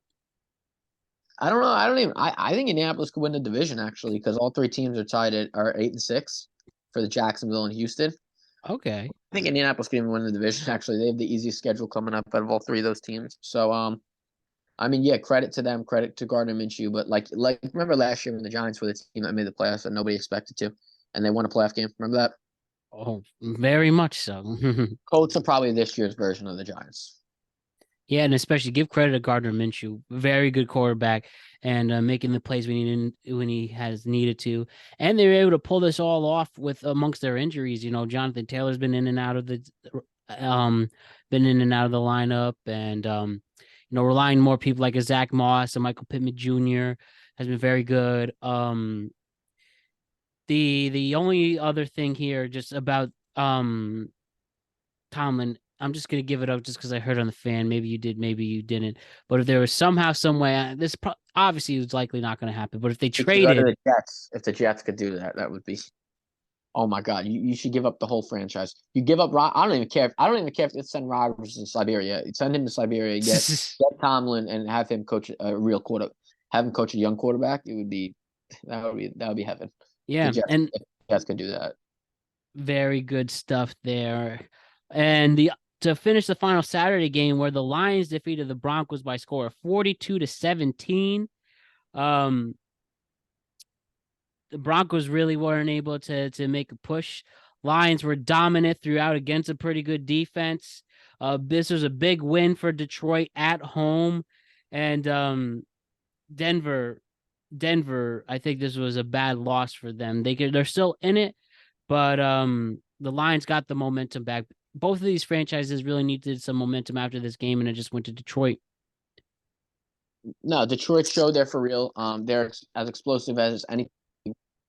I don't know. I don't even. I think Indianapolis could win the division actually because all three teams are tied at 8-6 for the Jacksonville and Houston. Okay. I think Indianapolis can even win the division. Actually, they have the easiest schedule coming up out of all three of those teams. So, I mean, yeah, credit to them, credit to Gardner Minshew. But like remember last year when the Giants were the team that made the playoffs and nobody expected to, and they won a playoff game. Remember that? Oh, very much so. Colts are probably this year's version of the Giants. Yeah, and especially give credit to Gardner Minshew, very good quarterback, and making the plays when he has needed to, and they were able to pull this all off with amongst their injuries. You know, Jonathan Taylor's been in and out of the, lineup, and relying more people like a Zach Moss and Michael Pittman Jr. has been very good. The only other thing here just about Tomlin, I'm just gonna give it up just because I heard on the fan. Maybe you did, maybe you didn't. But if there was somehow, some way, this obviously was likely not going to happen. But if they It could go to traded, the Jets. If the Jets could do that, that would be. Oh my God, you should give up the whole franchise. You give up. I don't even care. I don't even care if it's send Rodgers to Siberia. Send him to Siberia. Get Tomlin and have him coach a real quarter. Have him coach a young quarterback. It would be that would be heaven. yeah, and If the Jets could do that. very good stuff there. And to finish the final Saturday game where the Lions defeated the Broncos by score of 42-17. The Broncos really weren't able to make a push. Lions were dominant throughout against a pretty good defense. This was a big win for Detroit at home, and Denver. I think this was a bad loss for them. They're still in it, but the Lions got the momentum back. Both of these franchises really needed some momentum after this game, and it just went to Detroit. No, Detroit showed they're for real. They're as explosive as any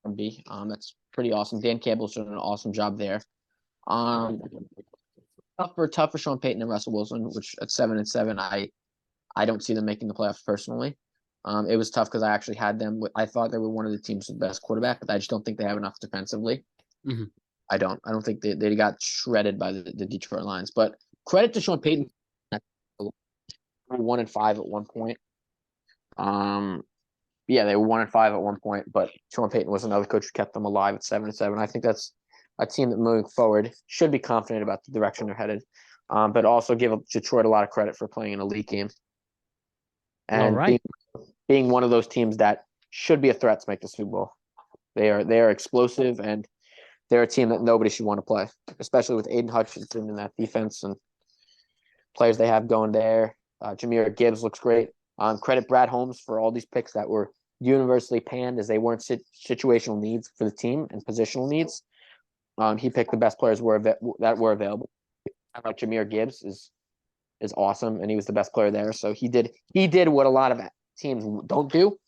can be. That's pretty awesome. Dan Campbell's done an awesome job there. Tough for Sean Payton and Russell Wilson, which at 7-7, I don't see them making the playoffs personally. It was tough because I actually had them. I thought they were one of the teams with the best quarterback, but I just don't think they have enough defensively. Mm-hmm. I don't think they got shredded by the Detroit Lions. But credit to Sean Payton. 1-5 at one point. Yeah, they were 1-5 at one point, but Sean Payton was another coach who kept them alive at 7-7. I think that's a team that moving forward should be confident about the direction they're headed, but also give Detroit a lot of credit for playing an elite game and being one of those teams that should be a threat to make the Super Bowl. They are explosive, and they're a team that nobody should want to play, especially with Aiden Hutchinson in that defense and players they have going there. Jahmyr Gibbs looks great. Credit Brad Holmes for all these picks that were universally panned as they weren't situational needs for the team and positional needs. He picked the best players that were available. Like Jahmyr Gibbs is awesome, and he was the best player there. So he did what a lot of teams don't do: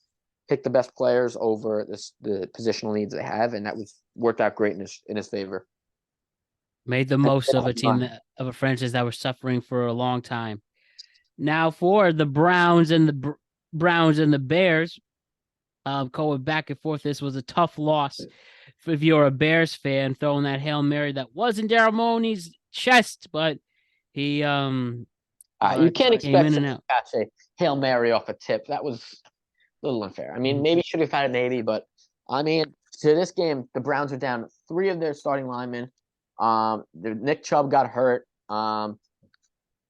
pick the best players over the positional needs they have, and that was worked out great in his favor. Made the most of a team of a franchise that was suffering for a long time. Now for the Browns and the Bears, going back and forth, this was a tough loss. If you're a Bears fan, throwing that Hail Mary that wasn't Daryl Mooney's chest, but he you can't expect in to and out. catch a Hail Mary off a tip. That was a little unfair. I mean, maybe should have had it, maybe, but I mean, to this game, the Browns are down 3 of their starting linemen. Nick Chubb got hurt. I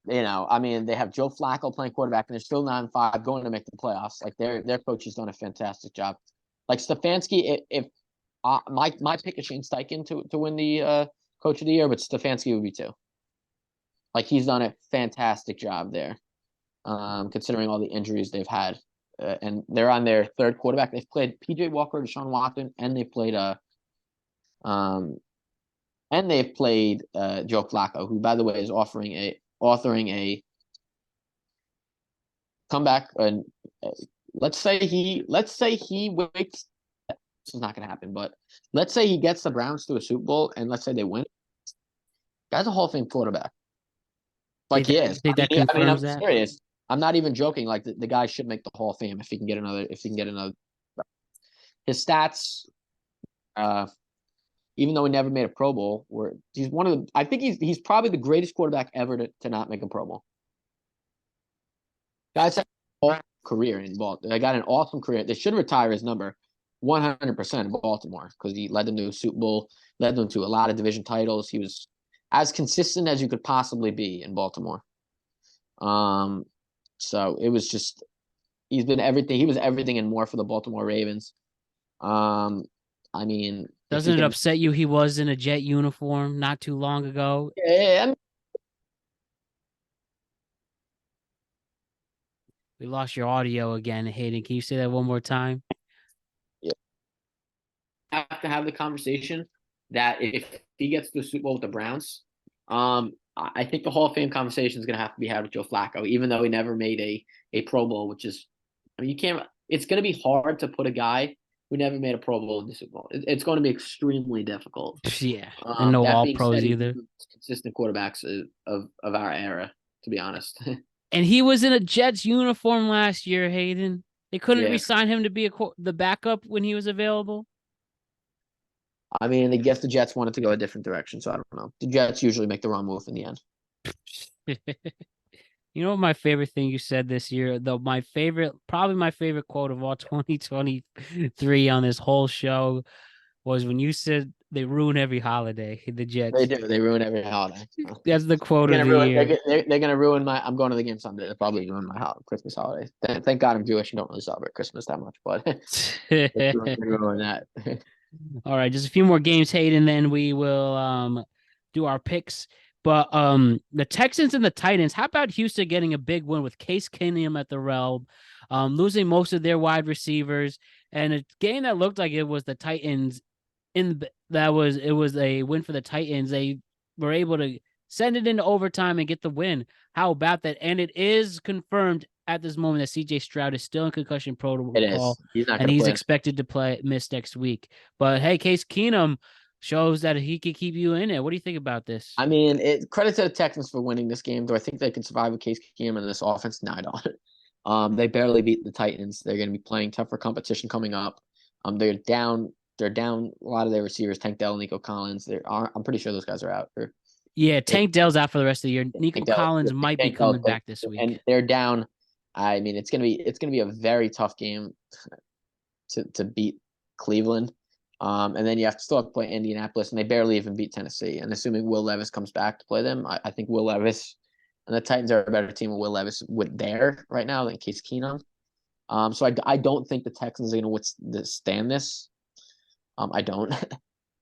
mean, they have Joe Flacco playing quarterback, and they're still 9-5, going to make the playoffs. Like their coach has done a fantastic job. Like Stefanski, if my pick is Shane Steichen to win the coach of the year, but Stefanski would be too. Like he's done a fantastic job there, considering all the injuries they've had, and they're on their third quarterback. They've played PJ Walker, Deshaun Watson, and they've played Joe Flacco, who, by the way, is authoring a comeback. And let's say he wakes this is not going to happen. But let's say he gets the Browns to a Super Bowl, and let's say they win. Guy's a Hall of Fame quarterback. Like he is. Think that I'm confirms that? serious. I'm not even joking. Like the guy should make the Hall of Fame if he can get another. If he can get another. His stats, even though he never made a Pro Bowl, where he's one of the. I think he's probably the greatest quarterback ever to not make a Pro Bowl. Guys had an awesome career in Baltimore. They got an awesome career. They should retire his number 100% in Baltimore because he led them to a Super Bowl, led them to a lot of division titles. He was as consistent as you could possibly be in Baltimore. So it was just he's been everything. He was everything and more for the Baltimore Ravens. I mean, doesn't it upset you he was in a Jet uniform not too long ago? Yeah, We lost your audio again, Hayden. Can you say that one more time? Yeah. Have to have the conversation that if he gets to the Super Bowl with the Browns, I think the Hall of Fame conversation is going to have to be had with Joe Flacco, even though he never made a Pro Bowl, which is, I mean, you can't. It's going to be hard to put a guy who never made a Pro Bowl in the Super Bowl. It's going to be extremely difficult. Yeah, and no All Pros either. Consistent quarterbacks of our era, to be honest. And he was in a Jets uniform last year, Hayden. They couldn't re-sign him to be the backup when he was available. I mean, I guess the Jets wanted to go a different direction, so I don't know. The Jets usually make the wrong move in the end. You know what my favorite thing you said this year, though? Probably my favorite quote of all 2023 on this whole show was when you said they ruin every holiday. The Jets. They do. They ruin every holiday. That's the quote of the year. They're gonna ruin my. I'm going to the game Sunday. They'll probably ruin my Christmas holiday. Thank God I'm Jewish and don't really celebrate Christmas that much, but ruin that. All right, just a few more games, Hayden, then we will do our picks. But the Texans and the Titans, how about Houston getting a big win with Case Keenum at the realm, losing most of their wide receivers, and a game that looked like it was the Titans it was a win for the Titans. They were able to send it into overtime and get the win. How about that? And it is confirmed at this moment that CJ Stroud is still in concussion protocol. It is. He's expected to miss next week. But hey, Case Keenum shows that he could keep you in it. What do you think about this? I mean, credit to the Texans for winning this game. Do I think they can survive with Case Keenum in this offense? No, I don't. They barely beat the Titans. They're going to be playing tougher competition coming up. They're down a lot of their receivers, Tank Dell, Nico Collins. I'm pretty sure those guys are out. Tank Dell's out for the rest of the year. Nico Collins might be coming back this week. And they're down. I mean, it's gonna be a very tough game to beat Cleveland. And then you still have to play Indianapolis, and they barely even beat Tennessee. And assuming Will Levis comes back to play them, I think Will Levis and the Titans are a better team with Will Levis there right now than Case Keenum. So I don't think the Texans are going to withstand this. I don't.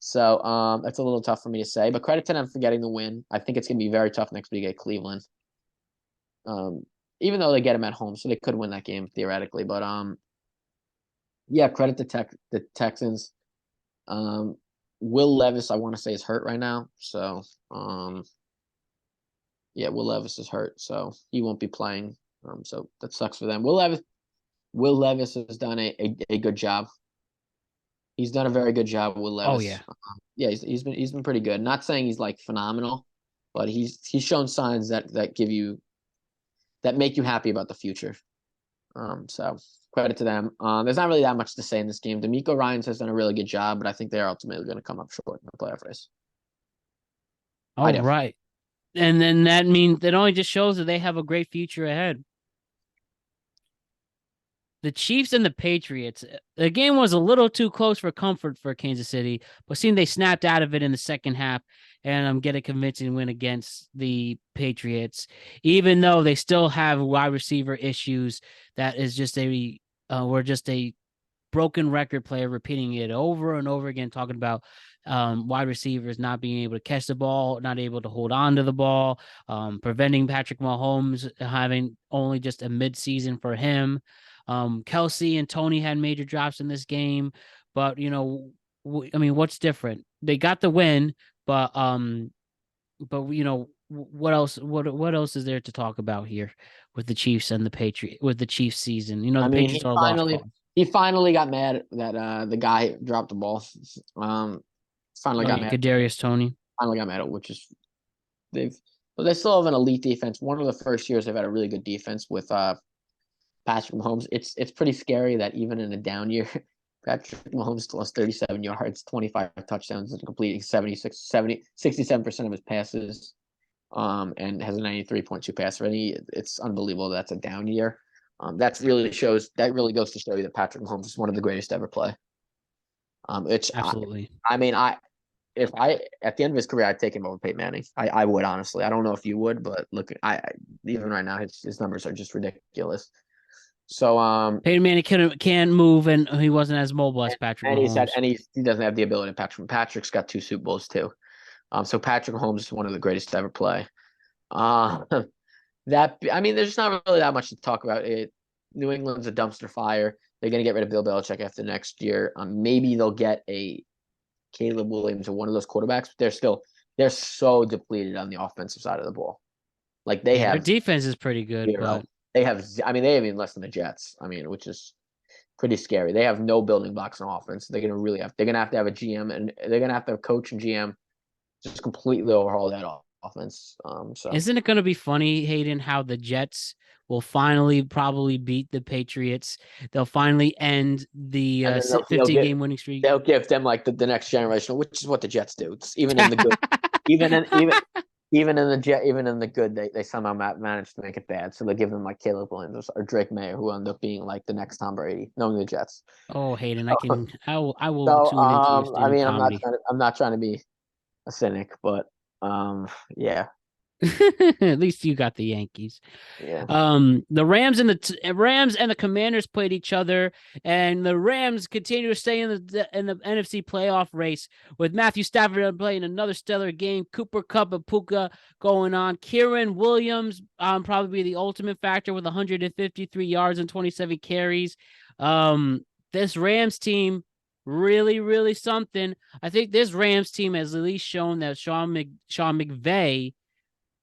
So that's a little tough for me to say. But credit to them for getting the win. I think it's going to be very tough next week at Cleveland. Even though they get them at home, so they could win that game theoretically. But yeah, credit to the Texans. Will Levis, I want to say, is hurt right now. So yeah, Will Levis is hurt, so he won't be playing. So that sucks for them. Will Levis has done a good job. He's done a very good job, Will Levis. Oh yeah, yeah. He's been pretty good. Not saying he's like phenomenal, but he's shown signs that make you happy about the future. So credit to them. There's not really that much to say in this game. D'Amico Ryans has done a really good job, but I think they're ultimately going to come up short in the playoff race. Oh, right. And then that means that only just shows that they have a great future ahead. The Chiefs and the Patriots. The game was a little too close for comfort for Kansas City, but seemed they snapped out of it in the second half and get a convincing win against the Patriots, even though they still have wide receiver issues. That is just we're just a broken record player repeating it over and over again, talking about wide receivers not being able to catch the ball, not able to hold on to the ball, preventing Patrick Mahomes having only just a midseason for him. Kelsey and Tony had major drops in this game, but what's different? They got the win, but what else? What else is there to talk about here with the Chiefs and the Patriots? With the Chiefs season, the Patriots are lost. He finally got mad that the guy dropped the ball. Finally Oh got yeah, mad. Kadarius Toney. Finally got mad, which is they've but they still have an elite defense. One of the first years they've had a really good defense with Patrick Mahomes. It's pretty scary that even in a down year, Patrick Mahomes still has 37 yards, 25 touchdowns, and completing 67% of his passes, and has a 93.2 passer rating. It's unbelievable that's a down year. That really goes to show you that Patrick Mahomes is one of the greatest to ever play. Absolutely. I mean, if I at the end of his career, I'd take him over Peyton Manning. I would honestly. I don't know if you would, but look, even right now, his numbers are just ridiculous. So Peyton Manning can move, and he wasn't as mobile as Patrick and he's had Mahomes. and he doesn't have the ability. Patrick's got 2 Super Bowls too. So Patrick Mahomes is one of the greatest to ever play. Uh, there's not really that much to talk about. New England's a dumpster fire. They're gonna get rid of Bill Belichick after next year. Maybe they'll get a Caleb Williams or one of those quarterbacks, but they're so depleted on the offensive side of the ball. Like they Yeah, their have defense is pretty good, zero. but They have even less than the Jets. Which is pretty scary. They have no building blocks on offense. They're gonna have to have a GM and they're gonna have to have a coach and GM just completely overhaul that offense. So isn't it going to be funny, Hayden, how the Jets will finally probably beat the Patriots? They'll finally end the and then 15-game winning streak. they'll give them like the next generation, which is what the Jets do. It's even in the good, even in even in the good, they somehow manage to make it bad. So they give them like Caleb Williams or Drake May, who end up being like the next Tom Brady, knowing the Jets. Oh, Hayden, I will So tune into your stand-up comedy. I'm not trying to be a cynic, but yeah, At least you got the Yankees. yeah. The Rams and the Commanders played each other, and the Rams continue to stay in the NFC playoff race with Matthew Stafford playing another stellar game. Cooper Kupp and Puka going on. Kieran Williams probably the ultimate factor with 153 yards and 27 carries. This Rams team really, really something. I think this Rams team has at least shown that Sean McVay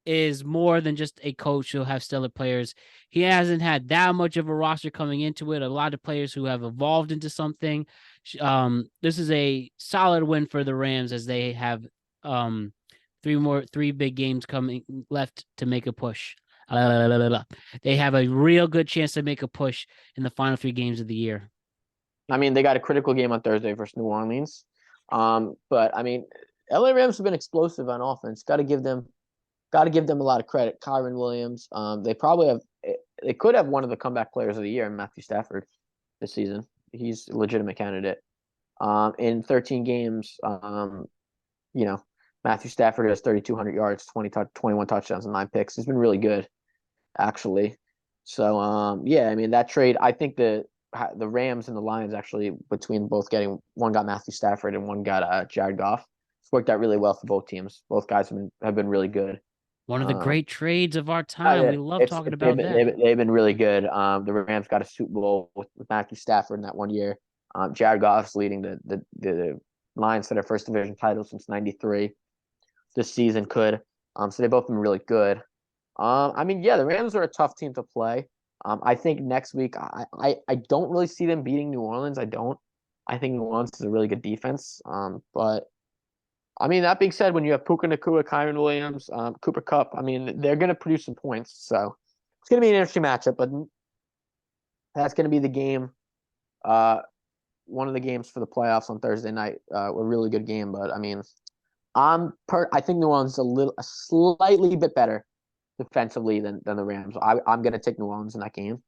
is more than just a coach who'll have stellar players. He hasn't had that much of a roster coming into it. A lot of players who have evolved into something. This is a solid win for the Rams as they have three big games coming left to make a push. They have a real good chance to make a push in the final 3 games of the year. They got a critical game on Thursday versus New Orleans. But LA Rams have been explosive on offense. Got to give them a lot of credit. Kyron Williams. They could have one of the comeback players of the year, Matthew Stafford, this season. He's a legitimate candidate. In 13 games, Matthew Stafford has 3,200 yards, 21 touchdowns, and 9 picks. He's been really good, actually. So, that trade, I think the Rams and the Lions actually, between both one got Matthew Stafford and one got Jared Goff. It's worked out really well for both teams. Both guys have been really good. One of the great trades of our time. We love talking about that. They've been really good. The Rams got a Super Bowl with Matthew Stafford in that one year. Jared Goff's leading the Lions to their first division title since '93. This season could. So they've both been really good. The Rams are a tough team to play. I think next week I don't really see them beating New Orleans. I don't. I think New Orleans is a really good defense. But that being said, when you have Puka Nacua, Kyron Williams, Cooper Kupp, they're going to produce some points. So it's going to be an interesting matchup, but that's going to be the game. One of the games for the playoffs on Thursday night. A really good game, but I think New Orleans is a slightly bit better defensively than the Rams. I'm going to take New Orleans in that game.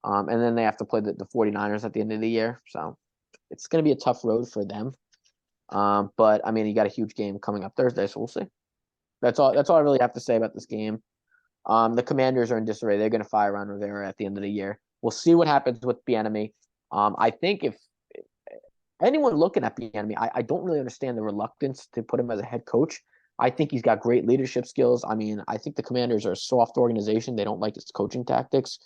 And then they have to play the 49ers at the end of the year. So it's going to be a tough road for them. But you got a huge game coming up Thursday, so we'll see. That's all I really have to say about this game. The Commanders are in disarray. They're going to fire Ron Rivera at the end of the year. We'll see what happens with Bieniemy. I think if anyone looking at Bieniemy, I don't really understand the reluctance to put him as a head coach. I think he's got great leadership skills. I think the Commanders are a soft organization. They don't like his coaching tactics.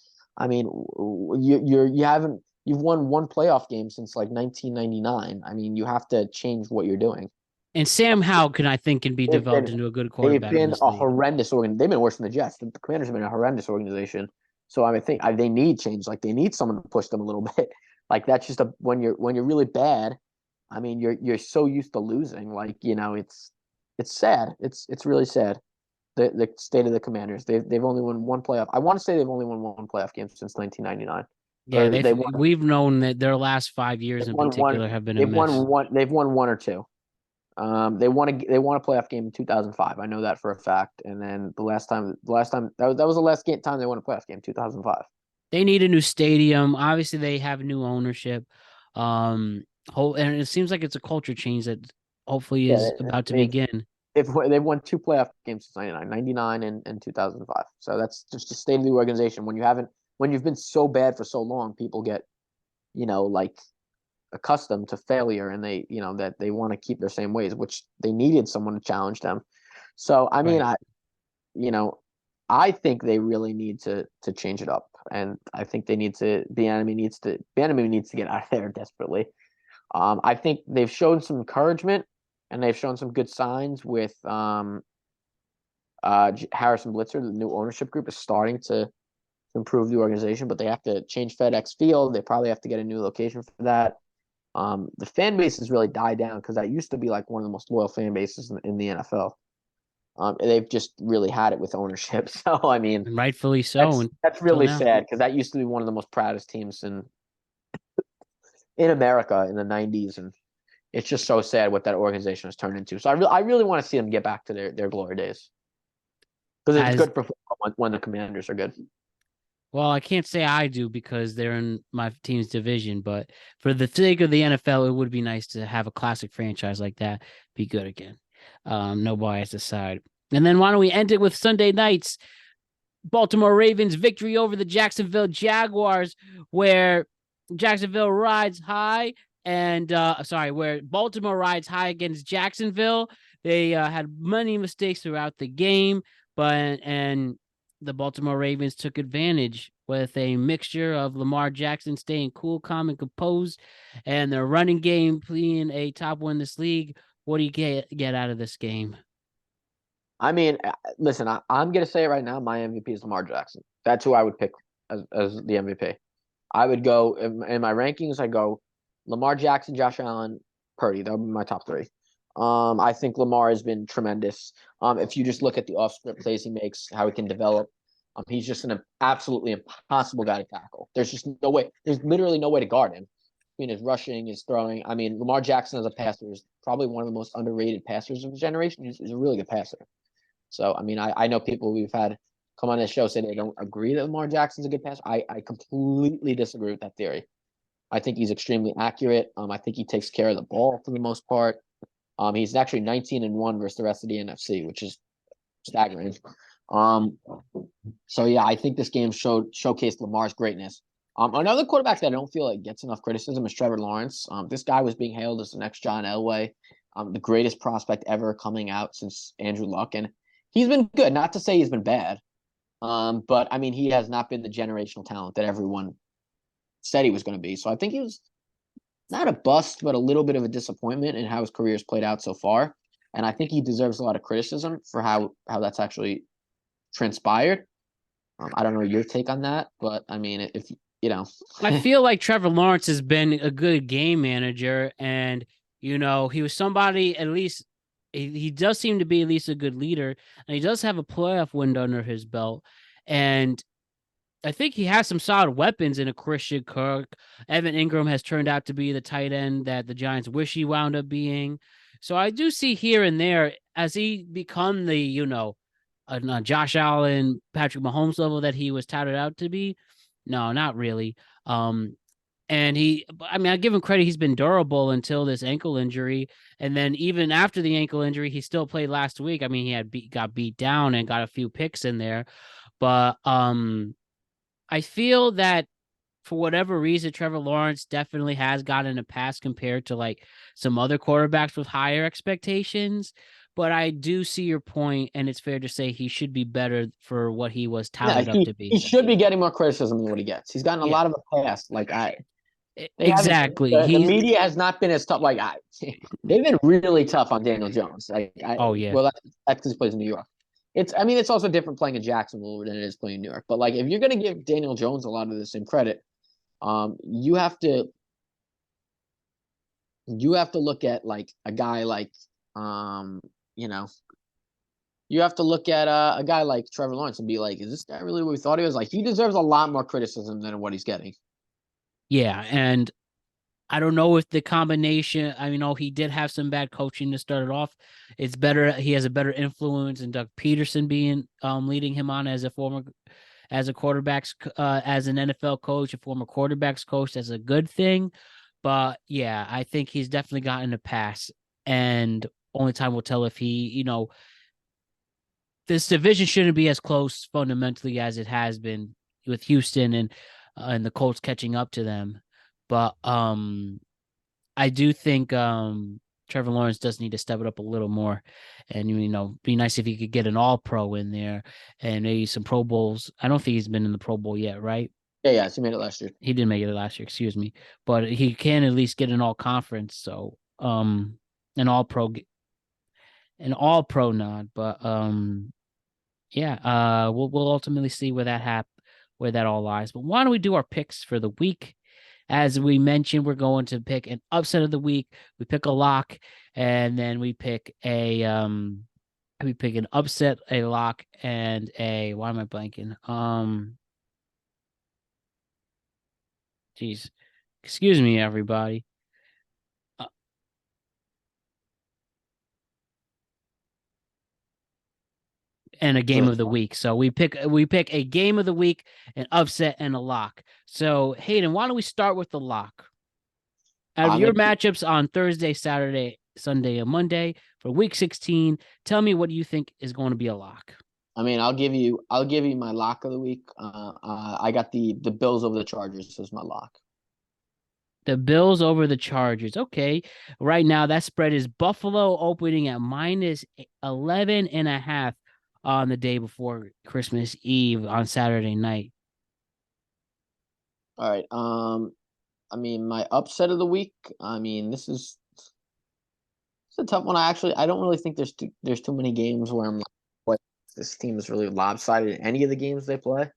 You've won one playoff game since like 1999. You have to change what you're doing. And Sam Howell can be developed into a good quarterback. They've been a horrendous organization. They've been worse than the Jets. The Commanders have been a horrendous organization. So I think they need change. Like they need someone to push them a little bit. Like that's just when you're really bad. I mean, you're so used to losing. Like, it's sad. It's really sad. The state of the Commanders. They've only won one playoff. I want to say they've only won one playoff game since 1999. Yeah, Or they won we've known that their last 5 years they've in won one particular have been a they've mess. won one they've won one or two. They won a playoff game in 2005. I know that for a fact. And then the last time that was the last time they won a playoff game, 2005. They need a new stadium. Obviously, they have new ownership. Um, and it seems like it's a culture change that hopefully Yeah, is about to they've begin. they've won two playoff games since 99 and 2005. So that's just the state of the organization. When you've been so bad for so long, people get, like accustomed to failure, and that they want to keep their same ways, which they needed someone to challenge them. So I mean, Right. you know, I think they really need to change it up, and I think they need to. Bieniemy needs to get out of there desperately. I think they've shown some encouragement, and they've shown some good signs with Harrison Blitzer. The new ownership group is starting to improve the organization, but they have to change FedEx Field. They probably have to get a new location for that. The fan base has really died down because that used to be like one of the most loyal fan bases in the NFL. They've just really had it with ownership. So I mean, And rightfully so that's that's until really now. sad because that used to be one of the most proudest teams in America in the '90s, and it's just so sad what that organization has turned into. So I really want to see them get back to their glory days because it's As good for football when the Commanders are good. well, I can't say I do because they're in my team's division, but for the sake of the NFL, it would be nice to have a classic franchise like that be good again. No bias aside. And then why don't we end it with Sunday night's Baltimore Ravens victory over the Jacksonville Jaguars, where Jacksonville rides high and where Baltimore rides high against Jacksonville. They had many mistakes throughout the game, and the Baltimore Ravens took advantage with a mixture of Lamar Jackson staying cool, calm, and composed, and their running game being a top one in this league. What do you get out of this game? I mean, listen, I'm gonna say it right now. My MVP is Lamar Jackson. That's who I would pick as the MVP. I would go in my rankings. I go Lamar Jackson, Josh Allen, Purdy. That would be my top three. I think Lamar has been tremendous. If you just look at the off-script plays he makes, how he can develop, he's just an absolutely impossible guy to tackle. There's just no way. There's literally no way to guard him. I mean, his rushing, his throwing. I mean, Lamar Jackson as a passer is probably one of the most underrated passers of his generation. He's a really good passer. So, I mean, I know people we've had come on this show say they don't agree that Lamar Jackson's a good passer. I completely disagree with that theory. I think he's extremely accurate. I think he takes care of the ball for the most part. He's actually 19-1 versus the rest of the NFC, which is staggering. So yeah, I think this game showcased Lamar's greatness. Another quarterback that I don't feel like gets enough criticism is Trevor Lawrence. This guy was being hailed as the next John Elway, the greatest prospect ever coming out since Andrew Luck, and he's been good. Not to say he's been bad, but I mean he has not been the generational talent that everyone said he was going to be. So I think he was not a bust, but a little bit of a disappointment in how his career has played out so far. And I think he deserves a lot of criticism for how that's actually transpired. I don't know your take on that, but I mean, if you know, I feel like Trevor Lawrence has been a good game manager, and he was somebody at least. He does seem to be at least a good leader, and he does have a playoff win under his belt. And I think he has some solid weapons in a Christian Kirk. Evan Ingram has turned out to be the tight end that the Giants wish he wound up being. So I do see here and there as he become the, Josh Allen, Patrick Mahomes level that he was touted out to be. No, not really. And I give him credit. He's been durable until this ankle injury. And then even after the ankle injury, he still played last week. I mean, got beat down and got a few picks in there. But I feel that for whatever reason, Trevor Lawrence definitely has gotten a pass compared to like some other quarterbacks with higher expectations. But I do see your point, and it's fair to say he should be better for what he was yeah, touted up to he be. should be getting more criticism than what he gets. He's gotten a Yeah, lot of a pass. Like they haven't. exactly. The media has not been as tough. Like they've been really tough on Daniel Jones. Oh yeah, Well, that's because he plays in New York. I mean, it's also different playing in Jacksonville than it is playing in New York. But like, if you're going to give Daniel Jones a lot of the same credit, you have to you have to look at like a guy like you know, you have to look at a guy like Trevor Lawrence and be like, is this guy really what we thought he was? Like, he deserves a lot more criticism than what he's getting. Yeah, and I don't know if the combination. I mean, he did have some bad coaching to start it off. It's better. He has a better influence in Doug Peterson being leading him on as a quarterbacks as an NFL coach, a former quarterbacks coach. That's a good thing. But yeah, I think he's definitely gotten a pass, and only time will tell if this division shouldn't be as close fundamentally as it has been with Houston and the Colts catching up to them. But I do think Trevor Lawrence does need to step it up a little more, and be nice if he could get an All-Pro in there and maybe some Pro Bowls. I don't think he's been in the Pro Bowl yet, right? Yeah, he made it last year. He didn't make it last year, excuse me, but he can at least get an All-Conference, so an All-Pro, nod. But yeah, we'll ultimately see where that all lies. But why don't we do our picks for the week? As we mentioned, we're going to pick an upset of the week. We pick a lock, and then we pick an upset, a lock, and a why am I blanking? Geez, excuse me, everybody. And a game of the week. So we pick a game of the week, an upset, and a lock. So Hayden, why don't we start with the lock? Out of your matchups on Thursday, Saturday, Sunday, and Monday for Week 16, tell me what you think is going to be a lock. I mean, I'll give you my lock of the week. I got the Bills over the Chargers as my lock. The Bills over the Chargers. Okay. Right now, that spread is Buffalo opening at minus 11.5 on the day before Christmas Eve on Saturday night. All right. I mean, my upset of the week. I mean, it's a tough one. I don't really think there's too many games where I'm like, what, this team is really lopsided in any of the games they play.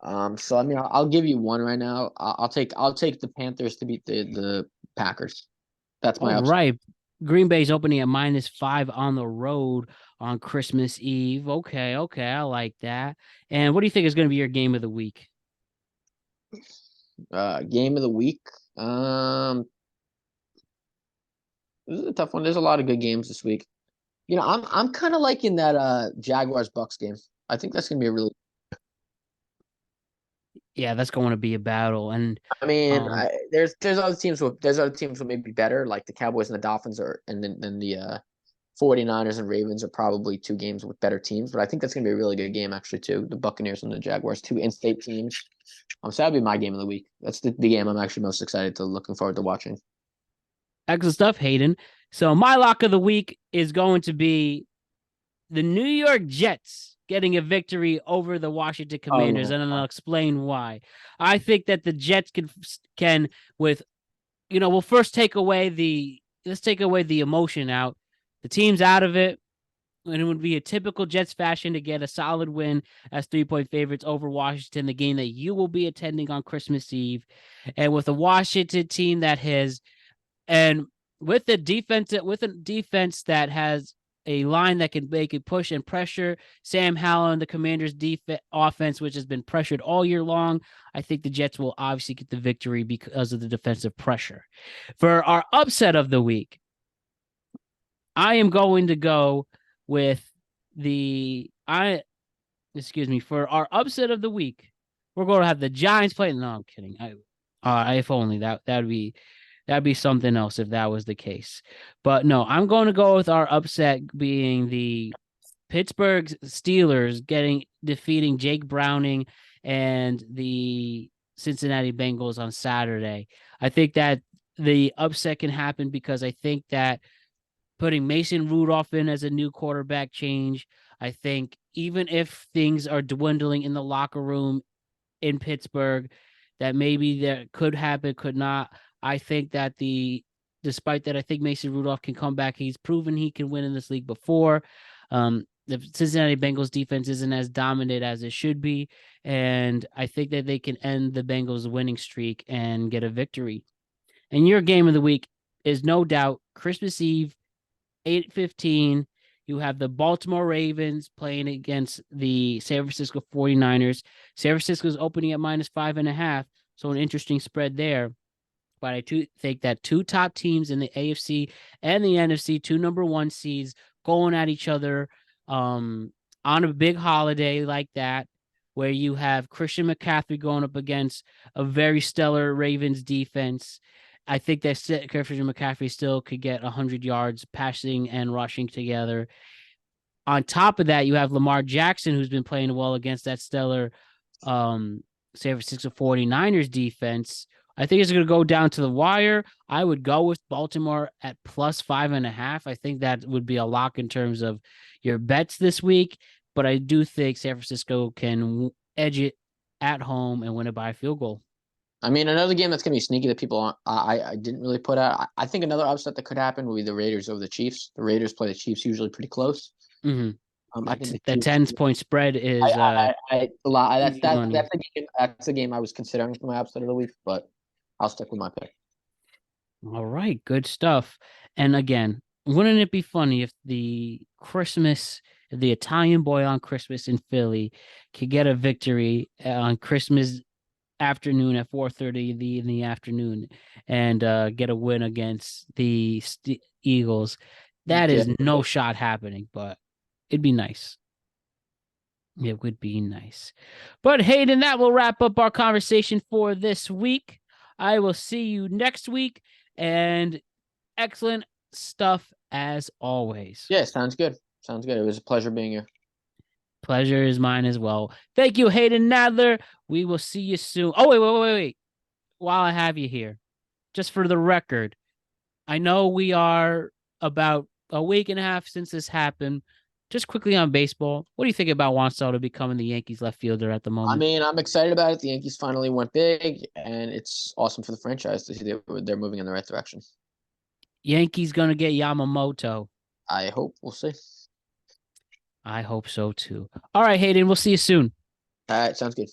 So I mean, I'll give you one right now. I'll take the Panthers to beat the Packers. That's my upset. Right. Green Bay's opening at minus 5 on the road on Christmas Eve. Okay, I like that. And what do you think is going to be your game of the week? Game of the week. This is a tough one. There's a lot of good games this week. I'm kind of liking that Jaguars Bucks game. I think that's gonna be a really. Yeah, that's going to be a battle. And I mean, there's other teams who may be better, like the Cowboys and the Dolphins, and then the 49ers and Ravens are probably two games with better teams. But I think that's gonna be a really good game actually too. The Buccaneers and the Jaguars, two in-state teams. So that'd be my game of the week. That's the game I'm actually most excited to looking forward to watching. Excellent stuff, Hayden. So my lock of the week is going to be the New York Jets getting a victory over the Washington Commanders, and I'll explain why. I think that the Jets can with, we'll first take away the emotion out. The team's out of it, and it would be a typical Jets fashion to get a solid win as 3-point favorites over Washington, the game that you will be attending on Christmas Eve, and with a Washington team that has, and with a defense that has a line that can make it push and pressure Sam Howell and the Commanders' offense, which has been pressured all year long, I think the Jets will obviously get the victory because of the defensive pressure. For our upset of the week, I am going to go with for our upset of the week, we're going to have the Giants play. No, I'm kidding. If only that'd be something else if that was the case. But no, I'm going to go with our upset being the Pittsburgh Steelers defeating Jake Browning and the Cincinnati Bengals on Saturday. I think that the upset can happen because I think that putting Mason Rudolph in as a new quarterback change, I think even if things are dwindling in the locker room in Pittsburgh, that maybe that could happen, could not. I think that despite that, I think Mason Rudolph can come back. He's proven he can win in this league before. The Cincinnati Bengals defense isn't as dominant as it should be, and I think that they can end the Bengals winning streak and get a victory. And your game of the week is no doubt Christmas Eve, 8:15. You have the Baltimore Ravens playing against the San Francisco 49ers. San Francisco's opening at -5.5, so an interesting spread there. But I do think that two top teams in the AFC and the NFC, two number one seeds, going at each other on a big holiday like that, where you have Christian McCaffrey going up against a very stellar Ravens defense. I think that Christian McCaffrey still could get 100 yards passing and rushing together. On top of that, you have Lamar Jackson, who's been playing well against that stellar San Francisco 49ers defense. I think it's going to go down to the wire. I would go with Baltimore at +5.5. I think that would be a lock in terms of your bets this week. But I do think San Francisco can edge it at home and win it by a field goal. I mean, another game that's going to be sneaky that people I didn't really put out. I think another upset that could happen would be the Raiders over the Chiefs. The Raiders play the Chiefs usually pretty close. I think the 10-point spread is a lot. money. That's a game I was considering for my upset of the week, but I'll stick with my pick. All right, good stuff. And again, wouldn't it be funny if the Italian boy on Christmas in Philly could get a victory on Christmas afternoon at 4:30 in the afternoon and get a win against the Eagles? That is no shot happening, but it'd be nice. It would be nice. But Hayden, that will wrap up our conversation for this week. I will see you next week, and excellent stuff as always. Yeah, sounds good. Sounds good. It was a pleasure being here. Pleasure is mine as well. Thank you, Hayden Nadler. We will see you soon. Oh, wait. While I have you here, just for the record, I know we are about a week and a half since this happened. Just quickly on baseball, what do you think about Juan Soto becoming the Yankees left fielder at the moment? I mean, I'm excited about it. The Yankees finally went big, and it's awesome for the franchise to see they're moving in the right direction. Yankees going to get Yamamoto. I hope. We'll see. I hope so, too. All right, Hayden, we'll see you soon. All right, sounds good.